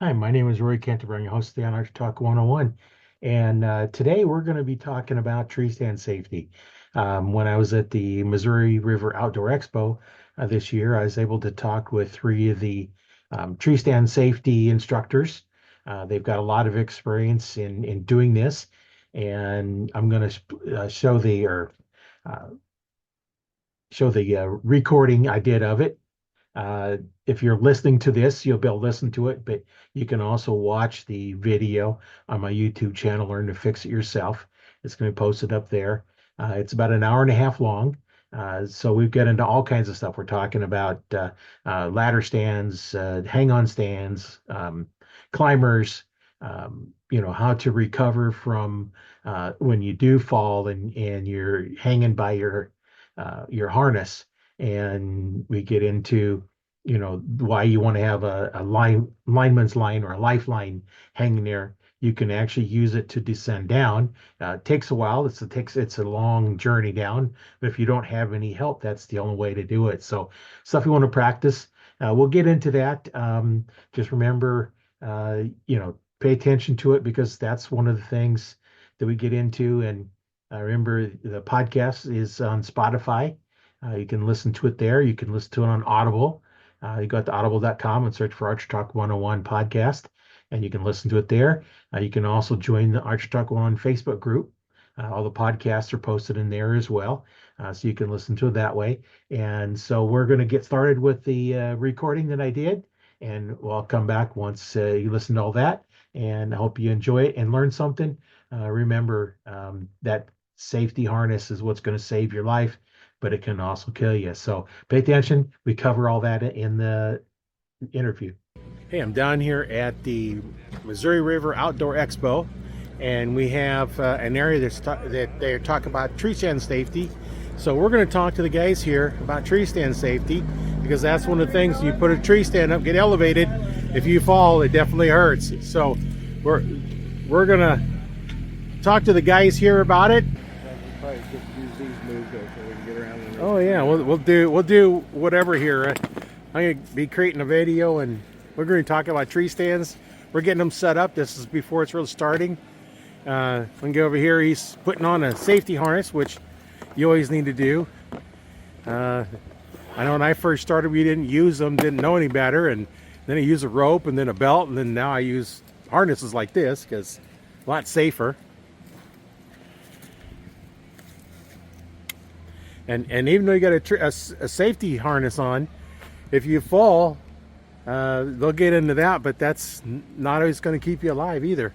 Hi, my name is Roy Canterbury, host of the Arch Talk 101. And today we're going to be talking about tree stand safety. When I was at the Missouri River Outdoor Expo this year, I was able to talk with three of the tree stand safety instructors. They've got a lot of experience in doing this, and I'm going to show uh, the recording I did of it. Uh, if you're listening to this, you'll be able to listen to it, but you can also watch the video on my YouTube channel, Learn to Fix It Yourself. It's going to be posted up there. It's about an hour and a half long. So we've got into all kinds of stuff. We're talking about ladder stands, hang-on stands, climbers, how to recover from when you do fall and you're hanging by your harness. And we get into why you want to have a lineman's line or a lifeline hanging there. You can actually use it to descend down. It takes a while. It's a long journey down, but if you don't have any help, that's the only way to do it. So stuff you want to practice. We'll get into that. Just remember, pay attention to it, because that's one of the things that we get into. And remember, the podcast is on Spotify. You can listen to it there. You can listen to it on Audible. You go to audible.com and search for Arch Talk 101 podcast, and you can listen to it there. You can also join the Arch Talk 101 Facebook group. All the podcasts are posted in there as well, so you can listen to it that way. And so we're going to get started with the recording that I did, and we'll come back once you listen to all that. And I hope you enjoy it and learn something. Remember that safety harness is what's going to save your life, but it can also kill you. So pay attention. We cover all that in the interview. Hey, I'm down here at the Missouri River Outdoor Expo, and we have an area that they're talking about tree stand safety. So we're going to talk to the guys here about tree stand safety, because that's one of the things. You put a tree stand up, get elevated. If you fall, it definitely hurts. So we're going to talk to the guys here about it. Oh yeah, we'll do whatever here. I'm gonna be creating a video, and we're going to talk about tree stands. We're getting them set up. This is before it's really starting. We can go over here. He's putting on a safety harness, which you always need to do. I know when I first started, we didn't use them, didn't know any better, and then I use a rope and then a belt, and then now I use harnesses like this because a lot safer. And even though you got a safety harness on, if you fall, they'll get into that, but that's not always going to keep you alive either.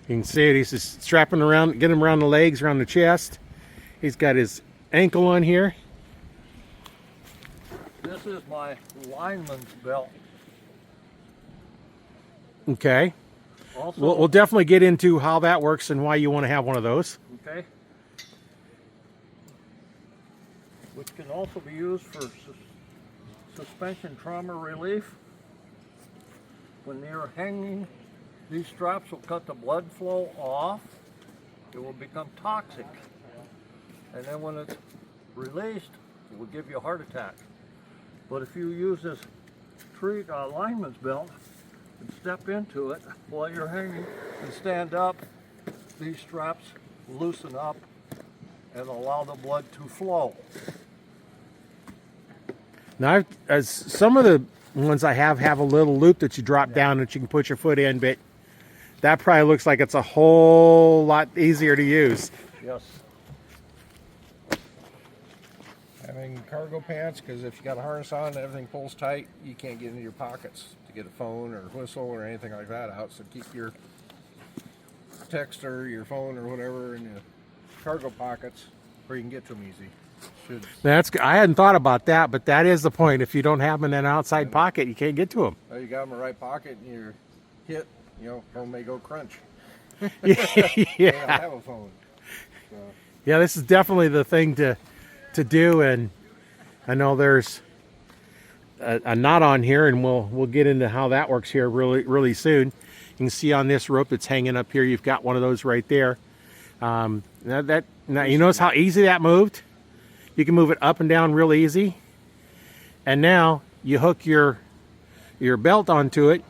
You can see it. He's just strapping around, getting him around the legs, around the chest. He's got his ankle on here. This is my lineman's belt. Okay. Also, We'll definitely get into how that works and why you want to have one of those. Okay. Which can also be used for suspension trauma relief. When you're hanging, these straps will cut the blood flow off. It will become toxic. And then when it's released, it will give you a heart attack. But if you use this lineman's belt and step into it while you're hanging and stand up, these straps loosen up and allow the blood to flow. Now, as some of the ones I have a little loop that you drop down that you can put your foot in, but that probably looks like it's a whole lot easier to use. Yes. Having cargo pants, because if you got a harness on and everything pulls tight, you can't get into your pockets to get a phone or whistle or anything like that out. So keep your text or your phone or whatever in your cargo pockets where you can get to them easy. I hadn't thought about that, but that is the point. If you don't have them in an outside pocket, you can't get to them. Well, you got them in the right pocket and you're hit, phone may go crunch. Yeah. You don't have a phone. So. Yeah, this is definitely the thing to do, and I know there's a knot on here, and we'll get into how that works here really soon. You can see on this rope that's hanging up here, you've got one of those right there. Now you notice how easy that moved? You can move it up and down real easy. And now you hook your your belt onto it,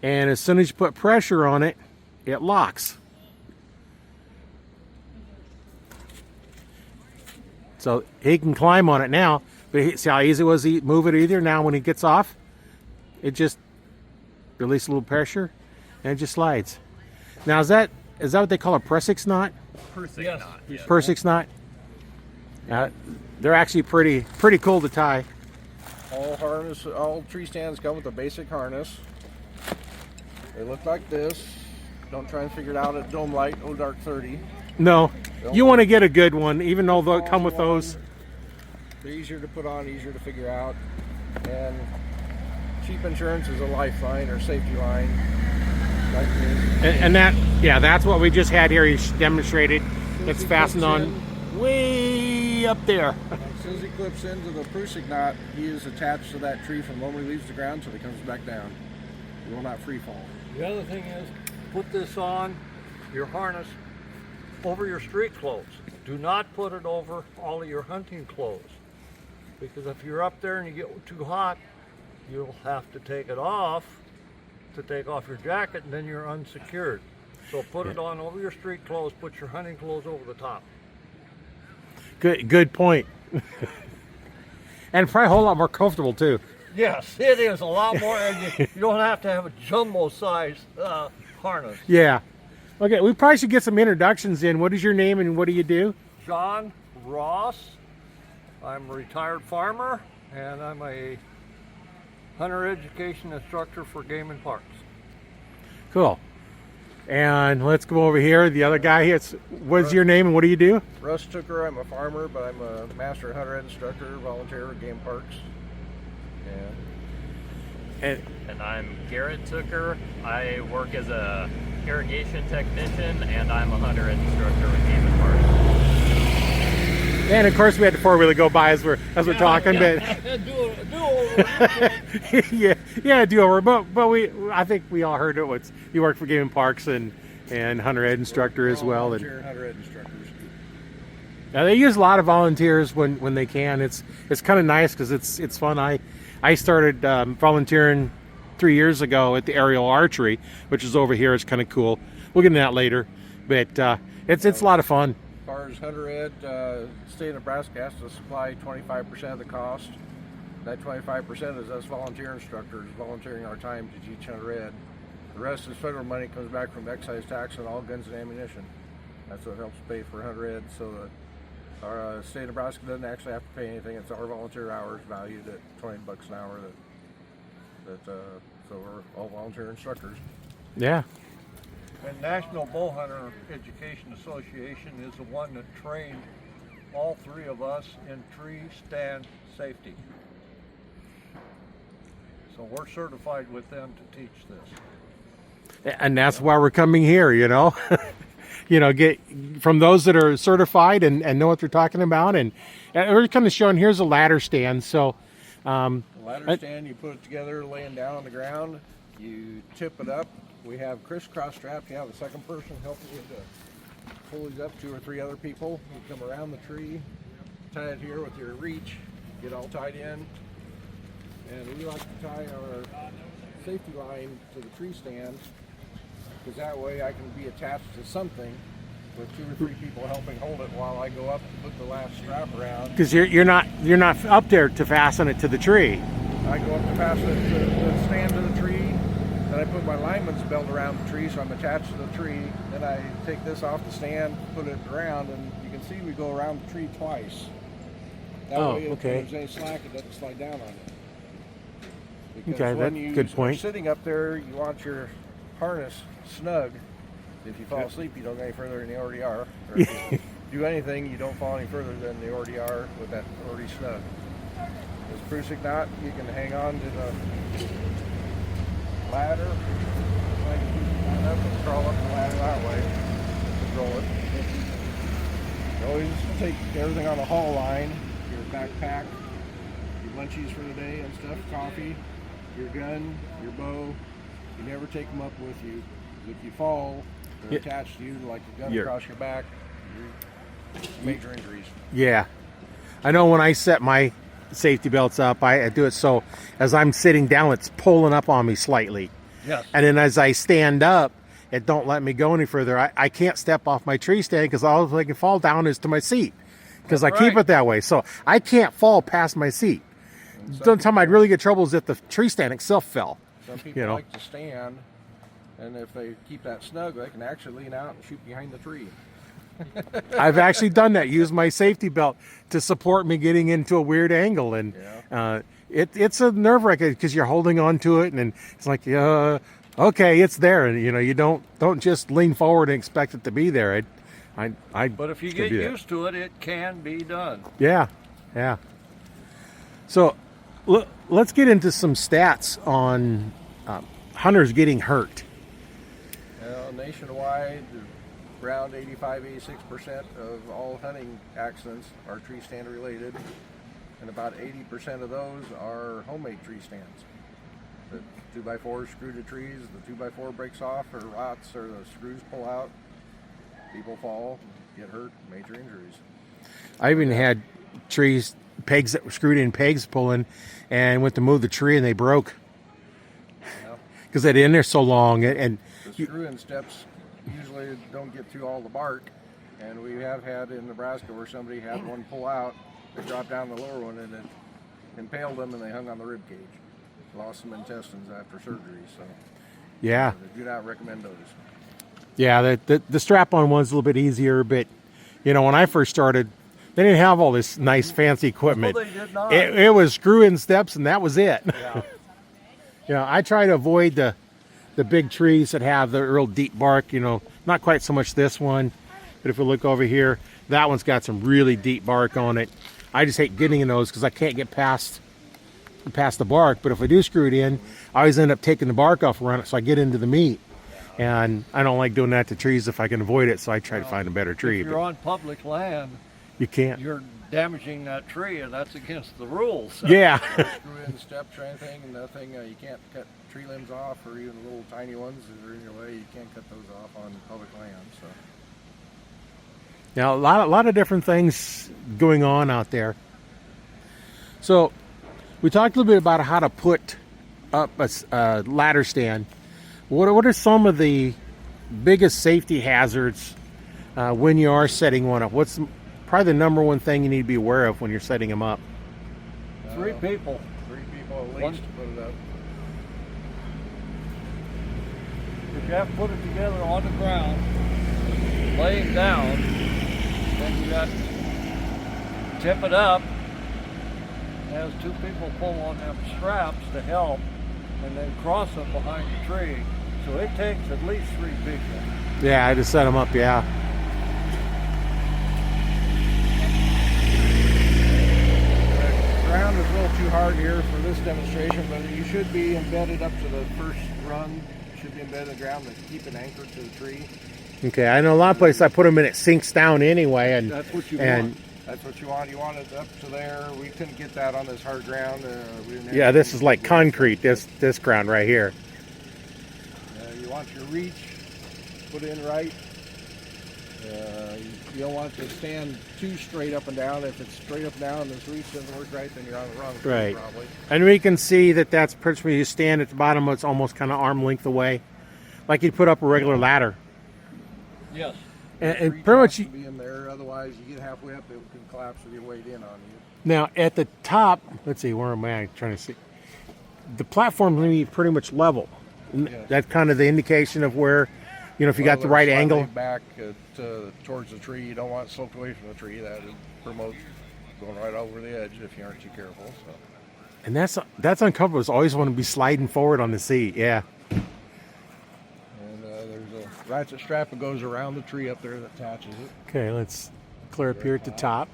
and as soon as you put pressure on it, it locks. So he can climb on it now, but see how easy it was to move it either? Now when he gets off, it just releases a little pressure and it just slides. Now is that what they call a Persix knot? Yes. Knot. Yeah. Persix knot? They're actually pretty cool to tie. All tree stands come with a basic harness. They look like this. Don't try and figure it out at Dome Light, Oh Dark 30. No, you want to get a good one, even though they'll come with those. They're easier to put on, easier to figure out. And cheap insurance is a lifeline or safety line. Like this. And that's what we just had here. He demonstrated. It's fastened on way up there. As soon as he clips into the Persig knot, he is attached to that tree from the moment he leaves the ground until he comes back down. He will not free fall. The other thing is, put this on your harness over your street clothes. Do not put it over all of your hunting clothes, because if you're up there and you get too hot, you'll have to take it off to take off your jacket, and then you're unsecured. So put it on over your street clothes, put your hunting clothes over the top. Good point. And probably a whole lot more comfortable too. Yes, it is a lot more, and you don't have to have a jumbo size harness. Yeah. Okay, we probably should get some introductions in. What is your name and what do you do? John Ross. I'm a retired farmer, and I'm a hunter education instructor for Game and Parks. Cool. And let's go over here. The other guy here. What's your name and what do you do? Russ Tooker. I'm a farmer, but I'm a master hunter ed instructor, volunteer with Game Parks. And I'm Garrett Tooker. I work as a irrigation technician, and I'm a hunter instructor with Game and Parks. And of course we had the four-wheeler go by as we're talking, but do over. But I think we all heard it was you work for Game and Parks and hunter ed instructor as well. And hunter ed instructors. they use a lot of volunteers when they can. It's kind of nice because it's fun. I started volunteering 3 years ago at the aerial archery, which is over here. It's kind of cool. We'll get into that later, but it's a lot of fun. As far as hunter ed, state of Nebraska has to supply 25% of the cost. That 25% is us volunteer instructors volunteering our time to teach hunter ed. The rest is federal money, comes back from excise tax on all guns and ammunition. That's what helps pay for hunter ed, so that our state of Nebraska doesn't actually have to pay anything. It's our volunteer hours valued at $20 an hour. So we're all volunteer instructors. Yeah. And National Bowhunter Education Association is the one that trained all three of us in tree stand safety. So we're certified with them to teach this. And that's why we're coming here, get from those that are certified and know what they're talking about. And we're kind of showing, here's a ladder stand. So the ladder stand, you put it together laying down on the ground, you tip it up. We have crisscross straps. You have a second person helping you to pull these up, 2 or 3 other people. You come around the tree, tie it here with your reach, get all tied in. And we like to tie our safety line to the tree stand, because that way I can be attached to something with 2 or 3 people helping hold it while I go up to put the last strap around. Because you're not up there to fasten it to the tree. I go up to fasten it to the stand to the tree. Then I put my lineman's belt around the tree, so I'm attached to the tree. Then I take this off the stand, put it around, and you can see we go around the tree twice. That way, if there's any slack, it doesn't slide down on you. Because okay, when that's you good point. are sitting up there, you want your harness snug. If you fall asleep, you don't go any further than you already are. Or if you do anything, you don't fall any further than you already are with that already snug. This Prusik knot, you can hang on to the ladder, like up and crawl up the ladder that way, control it. You always take everything on the haul line, your backpack, your lunchies for the day and stuff, coffee, your gun, your bow. You never take them up with you. If you fall, they're attached to you like a gun across your back. Major injuries. Yeah. I know when I set my safety belts up, I do it so as I'm sitting down, it's pulling up on me slightly. Yes. And then as I stand up, it don't let me go any further. I can't step off my tree stand because all I can fall down is to my seat because I keep it that way. So I can't fall past my seat. The only time I'd really get trouble is if the tree stand itself fell. Some people like to stand, and if they keep that snug, they can actually lean out and shoot behind the tree. I've actually done that. Use my safety belt to support me getting into a weird angle, and it's a nerve wracking because you're holding on to it, and it's like, okay, it's there, and you don't just lean forward and expect it to be there. But if you get used to it, it can be done. Yeah. So let's get into some stats on hunters getting hurt. Nationwide, around 85-86% of all hunting accidents are tree stand related, and about 80% of those are homemade tree stands. The 2x4 screwed to trees, the 2x4 breaks off or rots, or the screws pull out. People fall, get hurt, major injuries. I even had pegs that were screwed in pegs pulling, and went to move the tree and they broke because they'd been in there so long. And the screw-in steps usually don't get through all the bark, and we have had in Nebraska where somebody had one pull out, they dropped down the lower one and it impaled them and they hung on the rib cage. Lost some intestines after surgery, so I do not recommend those. Yeah, the strap-on one's a little bit easier, but when I first started, they didn't have all this nice fancy equipment. Well, they did not. It was screw-in steps and that was it. Yeah. I try to avoid the big trees that have the real deep bark, not quite so much this one, but if we look over here, that one's got some really deep bark on it. I just hate getting in those because I can't get past the bark, but if I do screw it in, I always end up taking the bark off around it so I get into the meat. And I don't like doing that to trees if I can avoid it, so I try to find a better tree. If you're on public land, you can't. You're damaging that tree, and that's against the rules. Yeah. Screw-in steps or anything, nothing. You can't cut tree limbs off, or even little tiny ones that are in your way. You can't cut those off on public land. So. Now, a lot of different things going on out there. So, we talked a little bit about how to put up a ladder stand. What are some of the biggest safety hazards when you are setting one up? What's probably the number one thing you need to be aware of when you're setting them up? Three people At least to put it up. If you have to put it together on the ground, laying down, then you got to tip it up, has two people pull on them straps to help, and then cross them behind the tree. So it takes at least three people. Yeah, I just set them up, yeah. The ground is a little too hard here for this demonstration, but you should be embedded up to the first run. You should be embedded in the ground to keep it anchored to the tree. Okay, I know a lot of places I put them in, it sinks down anyway. And that's what you want. That's what you want. You want it up to there. We couldn't get that on this hard ground. Yeah, this is like concrete, this ground right here. You want your reach put in right. You don't want it to stand too straight up and down. If it's straight up and down and this reach doesn't work right, then you're on the wrong tree, right. Probably. And we can see that that's pretty much, you stand at the bottom, it's almost kind of arm length away. Like you'd put up a regular ladder. Yes. And pretty much, be in there. Otherwise, you get halfway up, it can collapse with your weight in on you. Now at the top, let's see, where am I trying to see? The platform's going to be pretty much level. Yes. That's kind of the indication of where, if you got the right angle. Back towards the tree, you don't want it sloped away from the tree. That would promote going right over the edge if you aren't too careful. So. And that's uncomfortable. It's always want to be sliding forward on the seat. Yeah. There's a ratchet strap that goes around the tree up there that attaches it. Okay, let's clear up here at the top.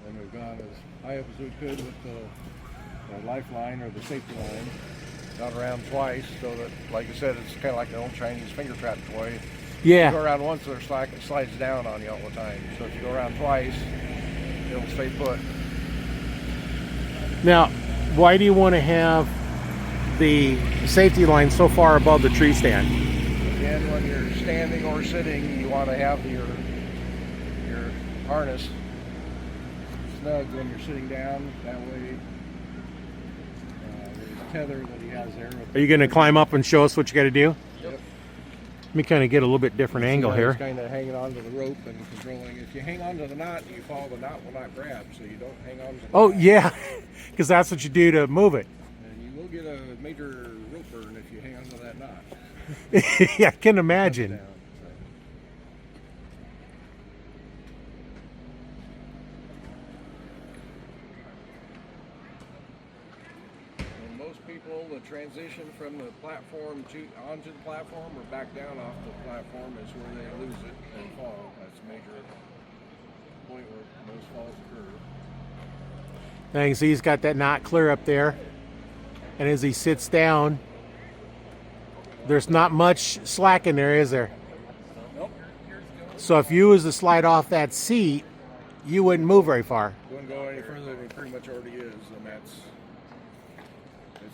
And we've gone as high up as we could with the lifeline or the safety line. Gone around twice, so that, like I said, it's kind of like an old Chinese finger trap toy. Yeah. You go around once, it slides down on you all the time. So if you go around twice, it'll stay put. Now, why do you want to have the safety line so far above the tree stand? Again, when you're standing or sitting, you want to have your harness snug when you're sitting down. That way, there's tether that he has there. Are you going to climb up and show us what you got to do? Yep. Let me kind of get a little bit different angle here. He's kind of hanging onto the rope and controlling. If you hang onto the knot and you fall, the knot will not grab, so you don't hang on to the Oh, knot. yeah, because that's what you do to move it. And you will get a major rope burn if you hang onto that knot. Yeah, I can imagine. Down, so. And most people, the transition from the platform onto the platform or back down off the platform is where they lose it and fall. That's a major point where most falls occur. Now you can see he's got that knot clear up there. And as he sits down, there's not much slack in there, is there? Nope. So if you was to slide off that seat, you wouldn't move very far. Wouldn't go any further than it pretty much already is, and that's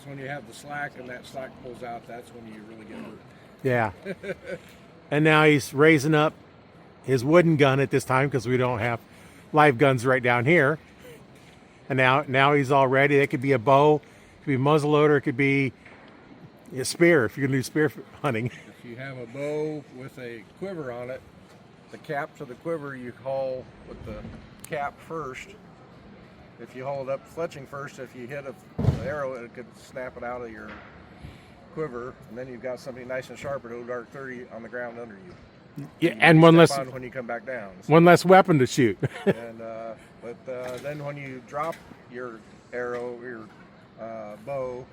when you have the slack and that slack pulls out, that's when you really get hurt. Yeah. And now he's raising up his wooden gun at this time because we don't have live guns right down here. And now he's all ready. It could be a bow, it could be a muzzleloader, it could be a spear if you're gonna do spear hunting. If you have a bow with a quiver on it, the cap to the quiver you haul with the cap first. If you hold up fletching first, if you hit an arrow, it could snap it out of your quiver, and then you've got something nice and sharp at dark 30 on the ground under you. Yeah, and one less when you come back down. So, one less weapon to shoot. and but then when you drop your arrow, your bow,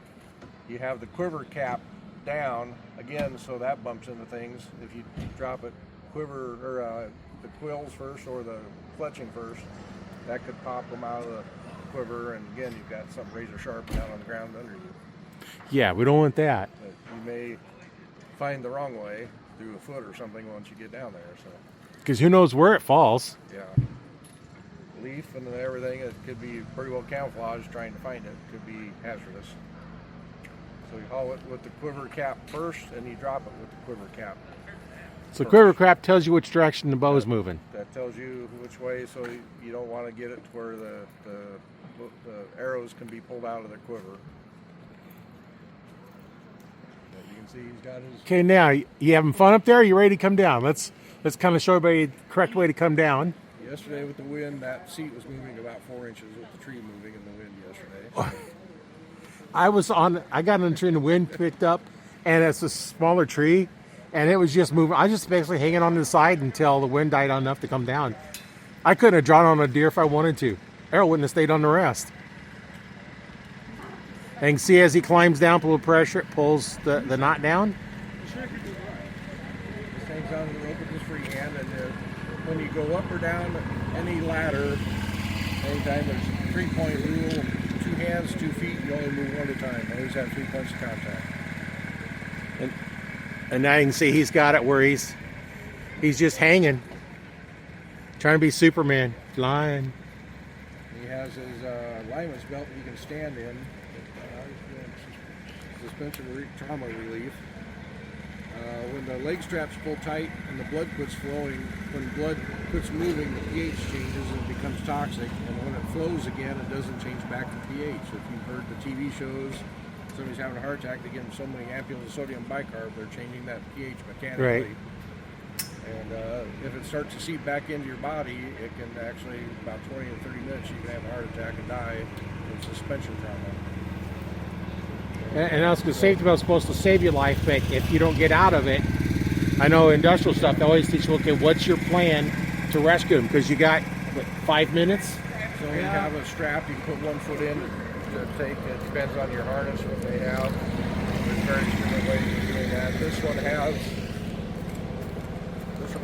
you have the quiver cap down again, so that bumps into things. If you drop it quiver or the quills first or the fletching first, that could pop them out of the quiver, and again you've got something razor sharp down on the ground under you. Yeah, we don't want that. But you may find the wrong way through a foot or something once you get down there. So Because who knows where it falls. yeah, leaf and everything, it could be pretty well camouflaged trying to find it. Could be hazardous. So you haul it with the quiver cap first, and you drop it with the quiver cap. So quiver crap tells you which direction the bow is moving. That tells you which way, so you don't want to get it to where the arrows can be pulled out of the quiver. But you can see he's got his. Okay, now you having fun up there? You ready to come down? Let's kind of show everybody the correct way to come down. Yesterday with the wind, that seat was moving about 4 inches with the tree moving in the wind yesterday. I got on the tree and the wind picked up, and it's a smaller tree, and it was just moving. I was just basically hanging on to the side until the wind died enough to come down. I couldn't have drawn on a deer if I wanted to. Arrow wouldn't have stayed on the rest. And you can see as he climbs down, pull the pressure, it pulls the knot down. Just hangs on to the rope with his free hand, and when you go up or down any ladder, anytime there's a 3-point rule, 2 hands, 2 feet, you only move one at a time. Always have 3 points of contact. And now you can see he's got it where he's just hanging, trying to be Superman, flying. He has his lineman's belt that he can stand in. Suspension trauma relief. When the leg straps pull tight and the blood quits flowing, when blood quits moving, the pH changes and it becomes toxic. And when it flows again, it doesn't change back to pH. If you've heard the TV shows, somebody's having a heart attack, they give them so many ampules of sodium bicarb, they're changing that pH mechanically. Right. And if it starts to seep back into your body, it can actually, about 20 to 30 minutes, you can have a heart attack and die from suspension trauma. And I was going to safety belt's supposed to save your life, but if you don't get out of it, I know industrial stuff, they always teach you, okay, what's your plan to rescue them? Because you got, what, 5 minutes? So when you have a strap, you can put 1 foot in to take. It depends on your harness, what they have. There's various different ways of doing that. This one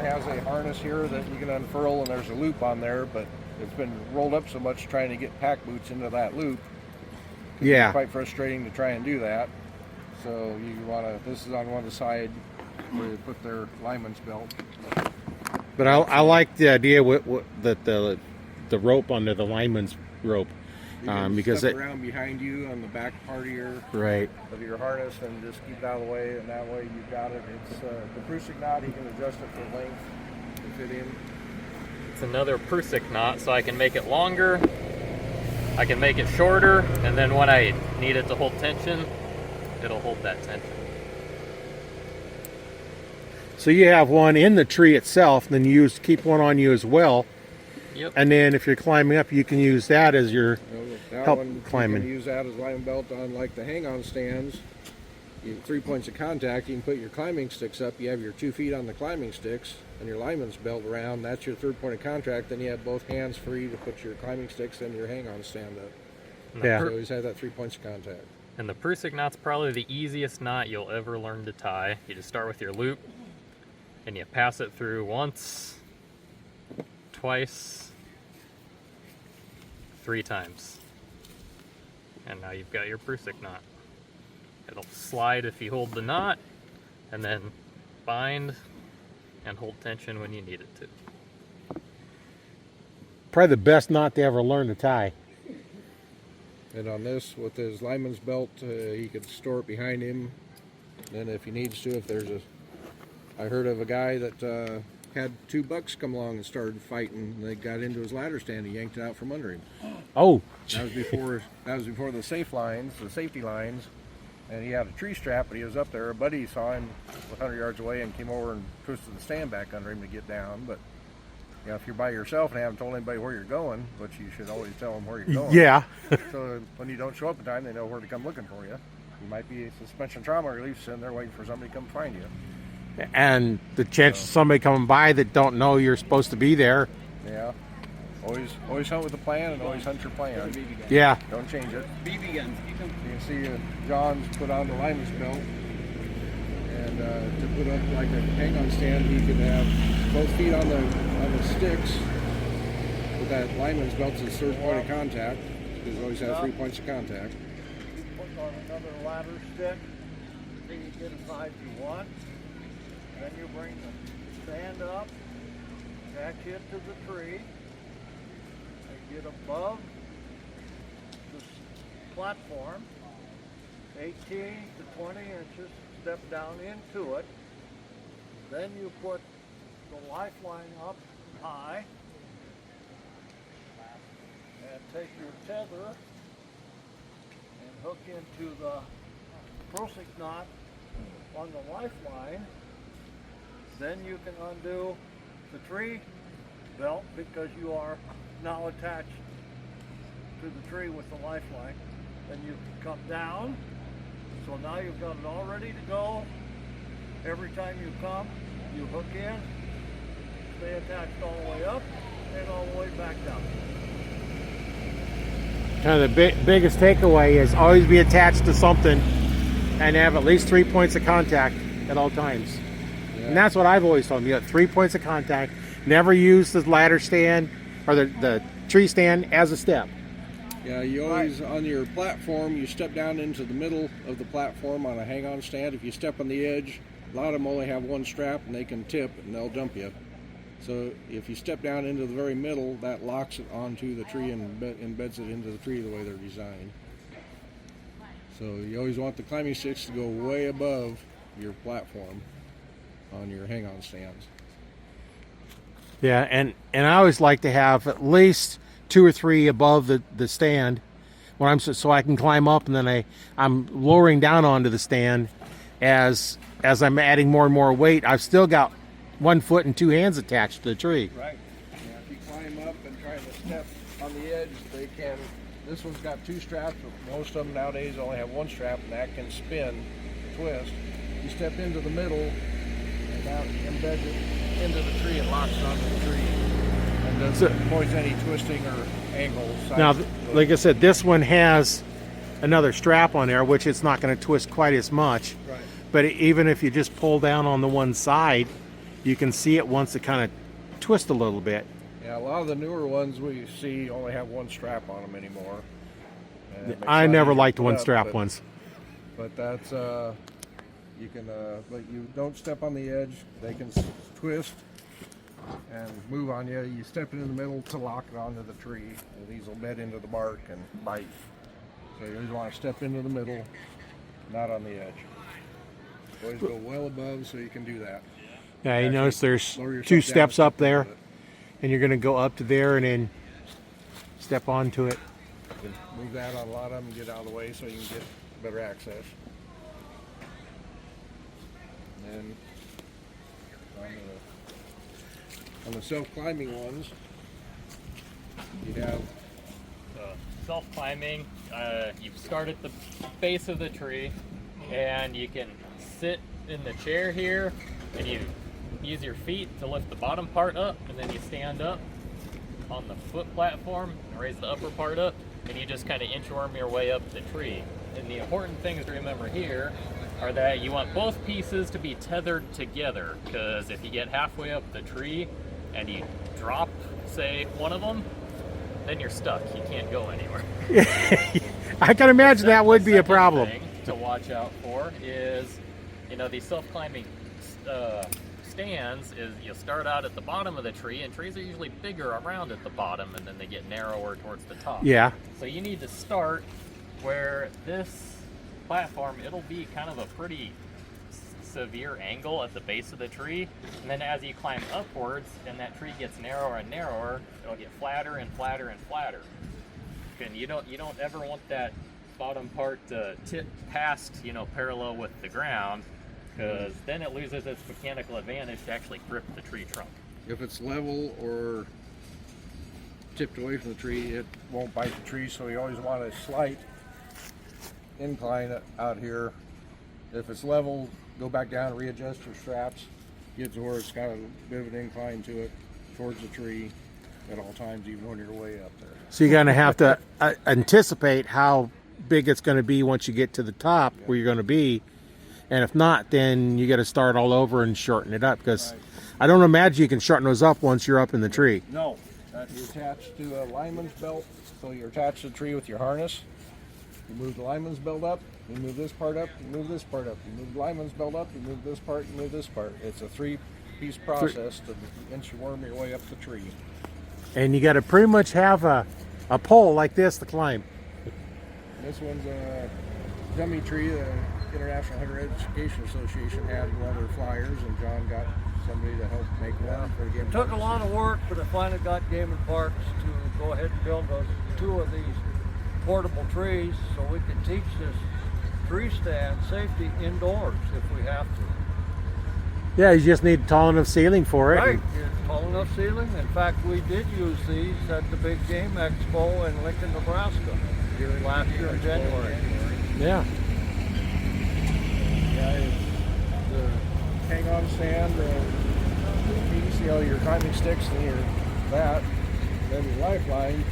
has a harness here that you can unfurl, and there's a loop on there, but it's been rolled up so much trying to get pack boots into that loop. Yeah. It's quite frustrating to try and do that. So you want to, this is on one side where they put their lineman's belt. But I like the idea that the rope under the lineman's rope. You can Because stuff it around behind you on the back part of your right. harness and just keep it out of the way, and that way you've got it. It's the Prusik knot, you can adjust it for length to fit in. It's another Prusik knot, so I can make it longer I can make it shorter, and then when I need it to hold tension, it'll hold that tension. So you have one in the tree itself, then you keep one on you as well. Yep. And then if you're climbing up, you can use that as your That help one, climbing. You can use that as line belt on like the hang-on stands. You have 3 points of contact. You can put your climbing sticks up. You have your 2 feet on the climbing sticks and your lineman's belt around. That's your 3rd point of contact. Then you have both hands free to put your climbing sticks and your hang-on stand up. Yeah. So you always have that 3 points of contact. And the Prusik knot's probably the easiest knot you'll ever learn to tie. You just start with your loop, and you pass it through once, twice, 3 times. And now you've got your Prusik knot. It'll slide if you hold the knot, and then bind and hold tension when you need it to. Probably the best knot to ever learn to tie. And on this, with his lineman's belt, he could store it behind him. Then if he needs to, if there's a... I heard of a guy that had 2 bucks come along and started fighting. And they got into his ladder stand. He yanked it out from under him. Oh, That was before the safety lines. And he had a tree strap, but he was up there. A buddy saw him 100 yards away and came over and twisted the stand back under him to get down. But you know, if you're by yourself and haven't told anybody where you're going, which you should always tell them where you're going. yeah. So when you don't show up in time, they know where to come looking for you. You might be a suspension trauma relief sitting there waiting for somebody to come find you. And the chance of somebody coming by that don't know you're supposed to be there. Yeah. Always hunt with a plan and always hunt your plan. Yeah. Don't change it. BB guns. You can see John's put on the lineman's belt. And to put up like a hang-on stand, he could have both feet on the sticks. With that lineman's belt as his 3rd point of contact. Because he always has 3 points of contact. You put on another ladder stick until you get a size you want. Then you bring the stand up, attach it to the tree, and get above this platform, 18 to 20 inches, step down into it. Then you put the lifeline up high, and take your tether and hook into the Prusik knot on the lifeline. Then you can undo the tree belt because you are now attached to the tree with the lifeline. Then you can come down. So now you've got it all ready to go. Every time you come, you hook in, stay attached all the way up and all the way back down. Kind of the biggest takeaway is always be attached to something and have at least 3 points of contact at all times. Yeah. And that's what I've always told them. You got 3 points of contact. Never use the ladder stand or the tree stand as a step. Yeah, you always, on your platform, you step down into the middle of the platform on a hang-on stand. If you step on the edge, a lot of them only have 1 strap and they can tip and they'll jump you. So if you step down into the very middle, that locks it onto the tree and embeds it into the tree the way they're designed. So you always want the climbing sticks to go way above your platform on your hang-on stands. Yeah, and I always like to have at least 2 or 3 above the stand when so I can climb up, and then I'm lowering down onto the stand as I'm adding more and more weight. I've still got 1 foot and 2 hands attached to the tree. Right. Yeah, if you climb up and try to step on the edge, they can. This one's got 2 straps, but most of them nowadays only have 1 strap, and that can spin, twist. You step into the middle, and that embeds it into the tree and locks it onto the tree, and doesn't avoid any twisting or angles. Now, like I said, this one has another strap on there, which it's not going to twist quite as much. Right. But even if you just pull down on the one side, you can see it wants to kind of twist a little bit. Yeah, a lot of the newer ones we see only have 1 strap on them anymore. And it makes I it never easier liked to one put up, strap but- ones. But that's you can, but you don't step on the edge. They can twist and move on you. You step in the middle to lock it onto the tree, and these will bed into the bark and bite. So you always want to step into the middle, not on the edge. Always go well above so you can do that. Yeah, you Actually, notice there's lower yourself 2 down steps and up step there, into it. and you're going to go up to there and then step onto it. You can move that on a lot of them and get out of the way so you can get better access. And then on the self-climbing ones, you have Self-climbing, you start at the base of the tree, and you can sit in the chair here, and you use your feet to lift the bottom part up, and then you stand up on the foot platform and raise the upper part up, and you just kind of inchworm your way up the tree. And the important things to remember here are that you want both pieces to be tethered together, because if you get halfway up the tree and you drop, say, one of them, then you're stuck. You can't go anywhere. I can imagine that would be a Second problem. thing to watch out for is, these self-climbing stands is you start out at the bottom of the tree, and trees are usually bigger around at the bottom, and then they get narrower towards the top. Yeah. So you need to start where this platform, it'll be kind of a pretty severe angle at the base of the tree, and then as you climb upwards and that tree gets narrower and narrower, it'll get flatter and flatter and flatter. And you don't ever want that bottom part to tip past, parallel with the ground, because then it loses its mechanical advantage to actually grip the tree trunk. if it's level or tipped away from the tree, it won't bite the tree, so you always want a slight incline out here. If it's level, go back down, readjust your straps, get to where it's got a bit of an incline to it towards the tree at all times, even when you're way up there. So you're going to have to anticipate how big it's going to be once you get to the top where you're going to be. And if not, then you got to start all over and shorten it up, because I don't imagine you can shorten those up once you're up in the tree. No, you're attached to a lineman's belt, so you're attached to the tree with your harness. You move the lineman's belt up, you move this part up, you move this part up. You move the lineman's belt up, you move this part, you move this part. It's a three-piece process to inch and worm your way up the tree. And you got to pretty much have a pole like this to climb. This one's a dummy tree. The International Hunter Education Association had one of their flyers, and John got somebody to help make one for the game. It took a lot of work, but I finally got Game and Parks to go ahead and build two of these portable trees so we can teach this tree stand safety indoors if we have to. Yeah, you just need tall enough ceiling for it. Right, tall enough ceiling. In fact, we did use these at the big game expo in Lincoln, Nebraska last year in January. Yeah. Yeah, the hang-on stand, piece, your climbing sticks and your that, then your lifeline.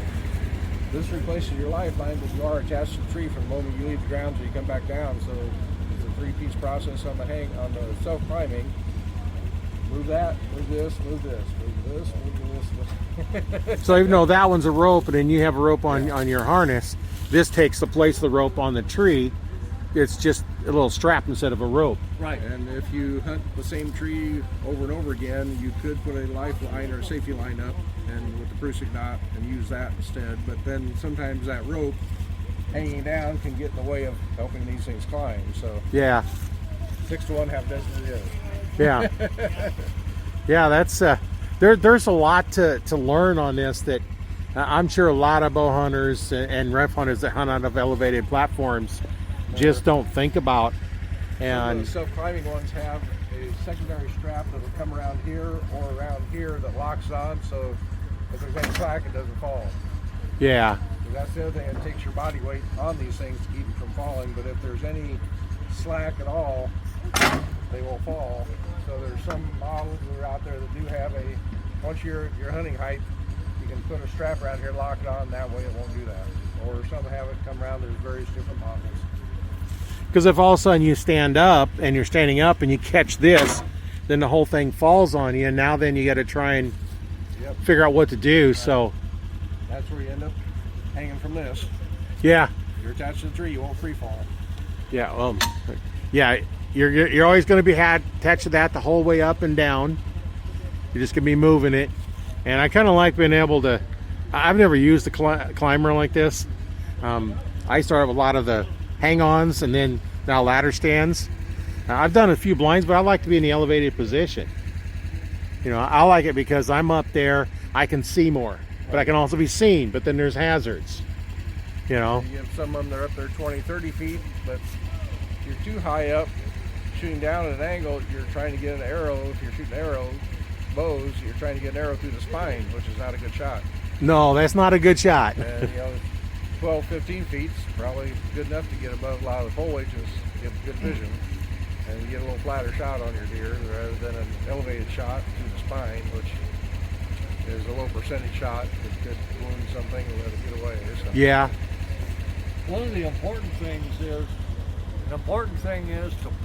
This replaces your lifeline, but you are attached to the tree from the moment you leave the ground till you come back down. So it's a three-piece process on the self-climbing. Move that, move this, move this, move this, move this. So even though that one's a rope and then you have a rope on your harness, this takes the place of the rope on the tree. It's just a little strap instead of a rope. Right. And if you hunt the same tree over and over again, you could put a lifeline or a safety line up and with the prusik knot and use that instead. But then sometimes that rope hanging down can get in the way of helping these things climb. So Yeah. 6 to 1, half dozen to the other. Yeah. Yeah, that's there's a lot to learn on this that I'm sure a lot of bow hunters and ref hunters that hunt out of elevated platforms just don't think about. And the self-climbing ones have a secondary strap that will come around here or around here that locks on, so if there's any slack, it doesn't fall. yeah. So that's the other thing, it takes your body weight on these things to keep them from falling, but if there's any slack at all, they will fall. So there's some models that are out there that do have once you're at your hunting height, you can put a strap around here, lock it on, that way it won't do that. Or some have it come around, there's various different models. Because if all of a sudden you stand up and you're standing up and you catch this, then the whole thing falls on you, and now then you got to try and figure out what to do. So that's where you end up hanging from this. yeah. You're attached to the tree, you won't free fall. Yeah, well, yeah, you're always going to be attached to that the whole way up and down. You're just going to be moving it. And I kind of like being able to, I've never used a climber like this. I started with a lot of the hang-ons and then now ladder stands. I've done a few blinds, but I like to be in the elevated position. You know, I like it because I'm up there, I can see more, but I can also be seen, but then there's hazards. You know. You have some of them, they're up there 20, 30 feet, but if you're too high up, shooting down at an angle, you're trying to get an arrow. If you're shooting bows, you're trying to get an arrow through the spine, which is not a good shot. No, that's not a good shot. And 12, 15 feet is probably good enough to get above a lot of the foliage and get good vision. And you get a little flatter shot on your deer rather than an elevated shot through the spine, which is a low percentage shot that could wound something and let it get away. So. Yeah. One of the important things is, to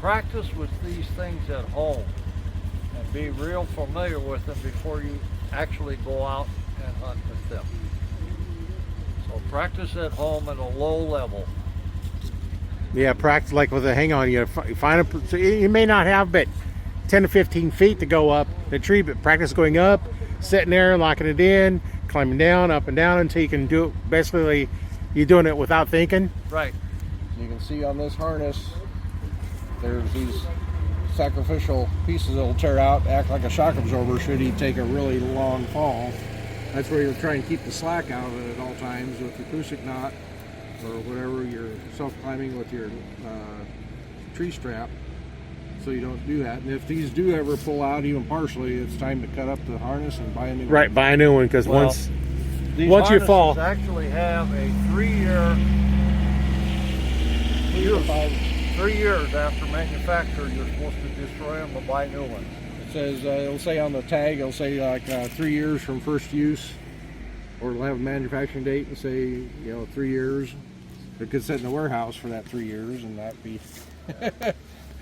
practice with these things at home and be real familiar with them before you actually go out and hunt with them. So practice at home at a low level. Yeah, practice like with a hang on. You find a. So you may not have but 10 to 15 feet to go up the tree, but practice going up, sitting there, locking it in, climbing down, up and down until you can do it. Basically, you're doing it without thinking. Right. You can see on this harness, there's these sacrificial pieces that will tear out, act like a shock absorber should he take a really long fall. That's where you're trying to keep the slack out of it at all times with your acoustic knot or whatever you're self-climbing with your tree strap, so you don't do that. And if these do ever pull out even partially, it's time to cut up the harness and buy a new one. Right, buy a new one because once These you fall, harnesses actually have a 3-year. 3 years after manufacture, you're supposed to destroy them or buy new ones. It says, it'll say on the tag, it'll say like 3 years from first use, or it'll have a manufacturing date and say, 3 years. It could sit in the warehouse for that 3 years and not be.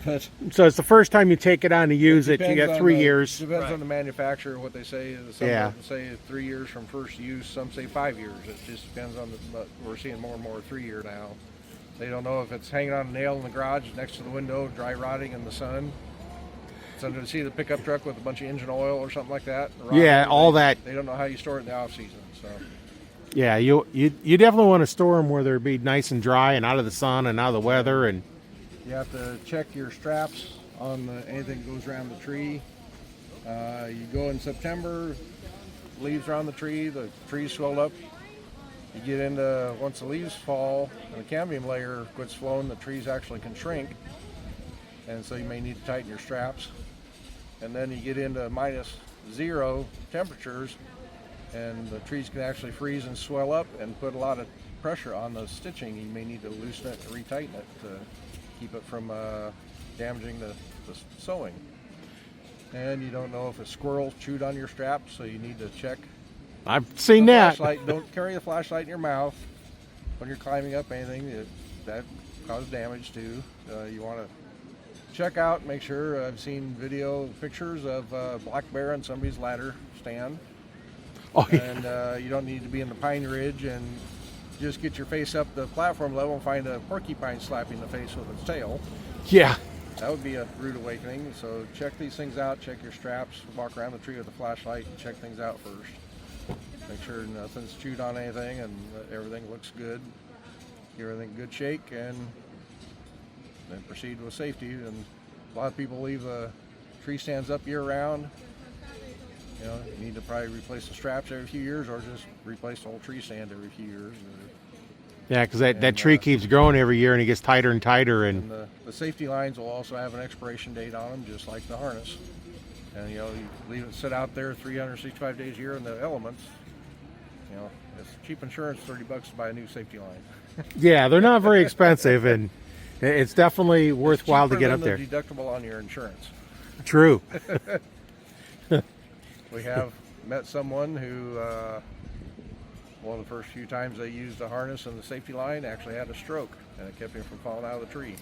But so it's the first time you take it on to use it. You depends got on 3 the- years. Depends Right. on the manufacturer, what they say. Some Yeah. of them say 3 years from first use, some say 5 years. It just depends on but we're seeing more and more 3 year now. They don't know if it's hanging on a nail in the garage next to the window, dry rotting in the sun. It's under the seat of the pickup truck with a bunch of engine oil or something like that. Yeah, all that. They don't know how you store it in the off season. So Yeah, you definitely want to store them where they'll be nice and dry and out of the sun and out of the weather. And you have to check your straps on anything that goes around the tree. You go in September, leaves are on the tree's swelled up. You get into, once the leaves fall and the cambium layer quits flowing, the trees actually can shrink. And so you may need to tighten your straps. And then you get into -0 temperatures and the trees can actually freeze and swell up and put a lot of pressure on the stitching. You may need to loosen it and retighten it to keep it from damaging the sewing. And you don't know if a squirrel chewed on your strap, so you need to check. I've seen The that. flashlight, don't carry the flashlight in your mouth when you're climbing up anything. That causes damage too. You want to check out, make sure. I've seen pictures of black bear on somebody's ladder stand. Oh, yeah. And you don't need to be in the pine ridge and just get your face up the platform level and find a porcupine slapping the face with its tail. Yeah. That would be a rude awakening. So check these things out, check your straps, walk around the tree with a flashlight and check things out first. Make sure nothing's chewed on anything and everything looks good. Give everything a good shake and then proceed with safety. And a lot of people leave the tree stands up year round. You need to probably replace the straps every few years or just replace the whole tree stand every few years. Yeah, because that tree keeps growing every year and it gets tighter and tighter. And the safety lines will also have an expiration date on them, just like the harness. And you leave it sit out there 365 days a year in the elements. It's cheap insurance, $30 to buy a new safety line. Yeah, they're not very expensive, and it's definitely worthwhile to Cheaper get than up there. the deductible on your insurance. True. We have met someone who, one of the first few times they used the harness and the safety line, actually had a stroke, and it kept him from falling out of the tree.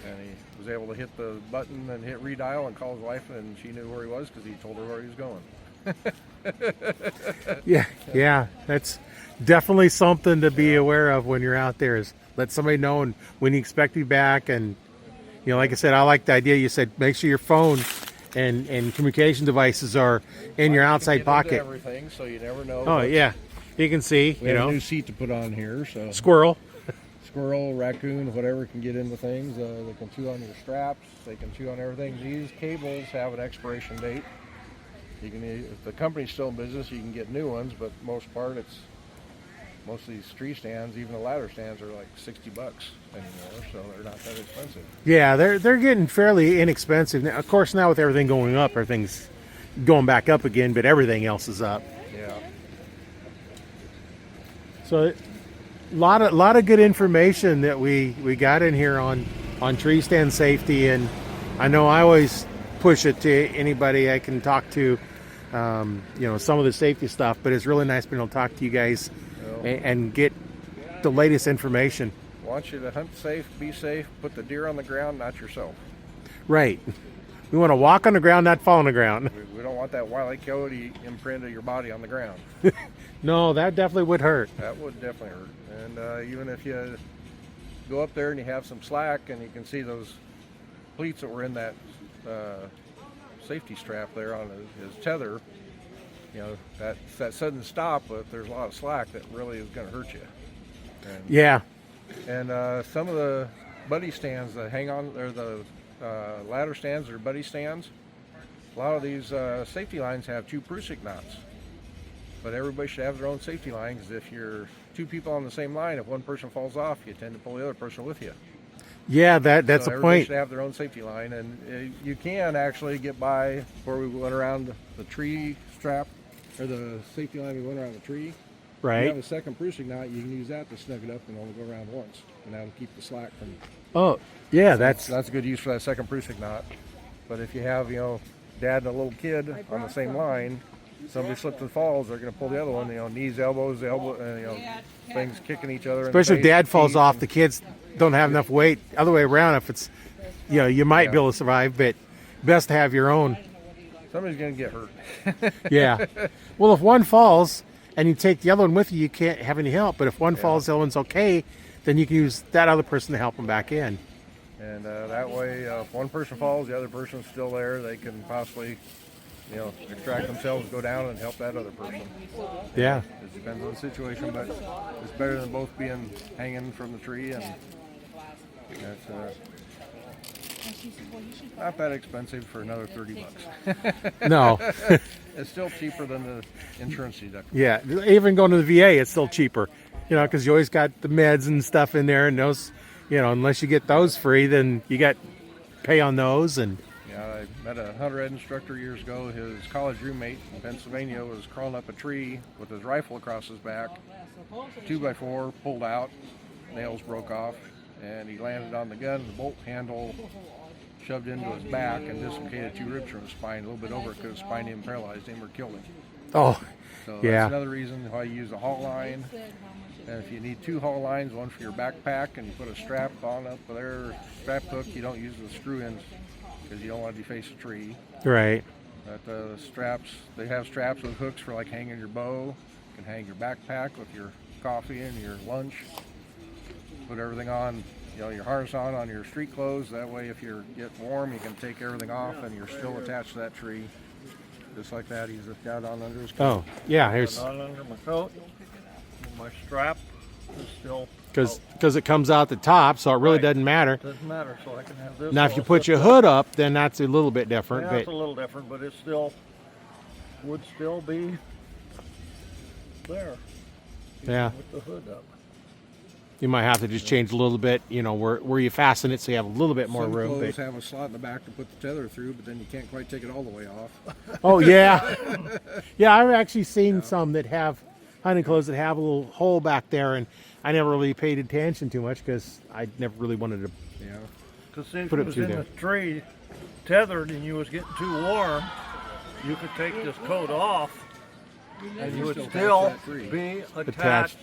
And he was able to hit the button and hit redial and call his wife, and she knew where he was because he told her where he was going. Yeah, that's definitely something to be aware of when you're out there. Is let somebody know and when you expect to be back. And like I said, I like the idea. You said make sure your phone and communication devices are in your outside Get into pocket. everything, so you never know. Oh yeah, you can see. We have a new seat to put on here, so Squirrel. squirrel, raccoon, whatever can get into things. They can chew on your straps. They can chew on everything. These cables have an expiration date. You can, if the company's still in business, you can get new ones, but most most of these tree stands, even the ladder stands, are like $60 anymore, so they're not that expensive. Yeah, they're getting fairly inexpensive. Now, of course, now with everything going up, everything's going back up again, but everything else is up. Yeah. So, lot of good information that we got in here on tree stand safety, and I know I always push it to anybody I can talk to. Some of the safety stuff, but it's really nice being able to talk to you guys and get the latest information. Want you to hunt safe, be safe, put the deer on the ground, not yourself. Right. We want to walk on the ground, not fall on the ground. We don't want that Wile E. Coyote imprint of your body on the ground. No, that definitely would hurt. That would definitely hurt. And even if you go up there and you have some slack and you can see those pleats that were in that safety strap there on his tether, that sudden stop, but there's a lot of slack that really is going to hurt you. And, yeah. And some of the buddy stands that hang on, or the ladder stands or buddy stands, a lot of these safety lines have 2 Prusik knots. But everybody should have their own safety line, because if you're 2 people on the same line, if one person falls off, you tend to pull the other person with you. Yeah, that's so a everybody point. Should have their own safety line, and you can actually get by where we went around the tree strap, or the safety line we went around the tree. Right. You have a second Prusik knot, you can use that to snug it up and only go around once, and that'll keep the slack from. Oh, yeah, that's a good use for that second Prusik knot. But if you have, dad and a little kid on the same line, somebody slips and falls, they're going to pull the other one. Knees, elbows, things kicking each other. Especially if dad falls off, the kids don't have enough weight. Other way around, if it's, you might be able to survive, but best to have your own. Somebody's going to get hurt. Yeah. Well, if one falls and you take the other one with you, you can't have any help. But if one falls, the other one's okay, then you can use that other person to help them back in. And that way, if one person falls, the other person's still there. They can possibly, extract themselves, go down, and help that other person. Yeah. It depends on the situation, but it's better than both being hanging from the tree, and that's not that expensive for another $30. No. It's still cheaper than the insurance deductible. Yeah, even going to the VA, it's still cheaper, because you always got the meds and stuff in there, and those, unless you get those free, then you got pay on those. And I met a hunter ed instructor years ago. His college roommate in Pennsylvania was crawling up a tree with his rifle across his back. 2x4 pulled out, nails broke off, and he landed on the gun. The bolt handle shoved into his back and dislocated 2 ribs from his spine. A little bit over it could have spined him, paralyzed him, or killed him. Oh, so yeah. That's another reason why you use a haul line. And if you need 2 haul lines, one for your backpack, and you put a strap on up there, strap hook, you don't use the screw ends because you don't want to deface a tree. Right. But the straps, they have straps with hooks for like hanging your bow. You can hang your backpack with your coffee and your lunch. Put everything on, your harness on your street clothes. That way, if you get warm, you can take everything off and you're still attached to that tree. Just like that, he's got on under his coat. Oh, yeah, here's On under my coat. My strap is still. because it comes out the top, so it really Right. doesn't matter. Doesn't matter, so I can have this. Now, if all you put set your up. hood up, then that's a little bit different. Yeah, it's a But little different, but it still would still be there. even Yeah. With the hood up. you might have to just change a little bit, where you fasten it, so you have a little bit more Some room. clothes But, have a slot in the back to put the tether through, but then you can't quite take it all the way off. oh yeah, yeah. I've actually seen some that have hunting clothes that have a little hole back there, and I never really paid attention too much because I never really wanted to. Yeah. Because since Put it it was through in there. the tree, tethered, and you was getting too warm, you could take this coat off, and you would still still attach that tree. be Attached. attached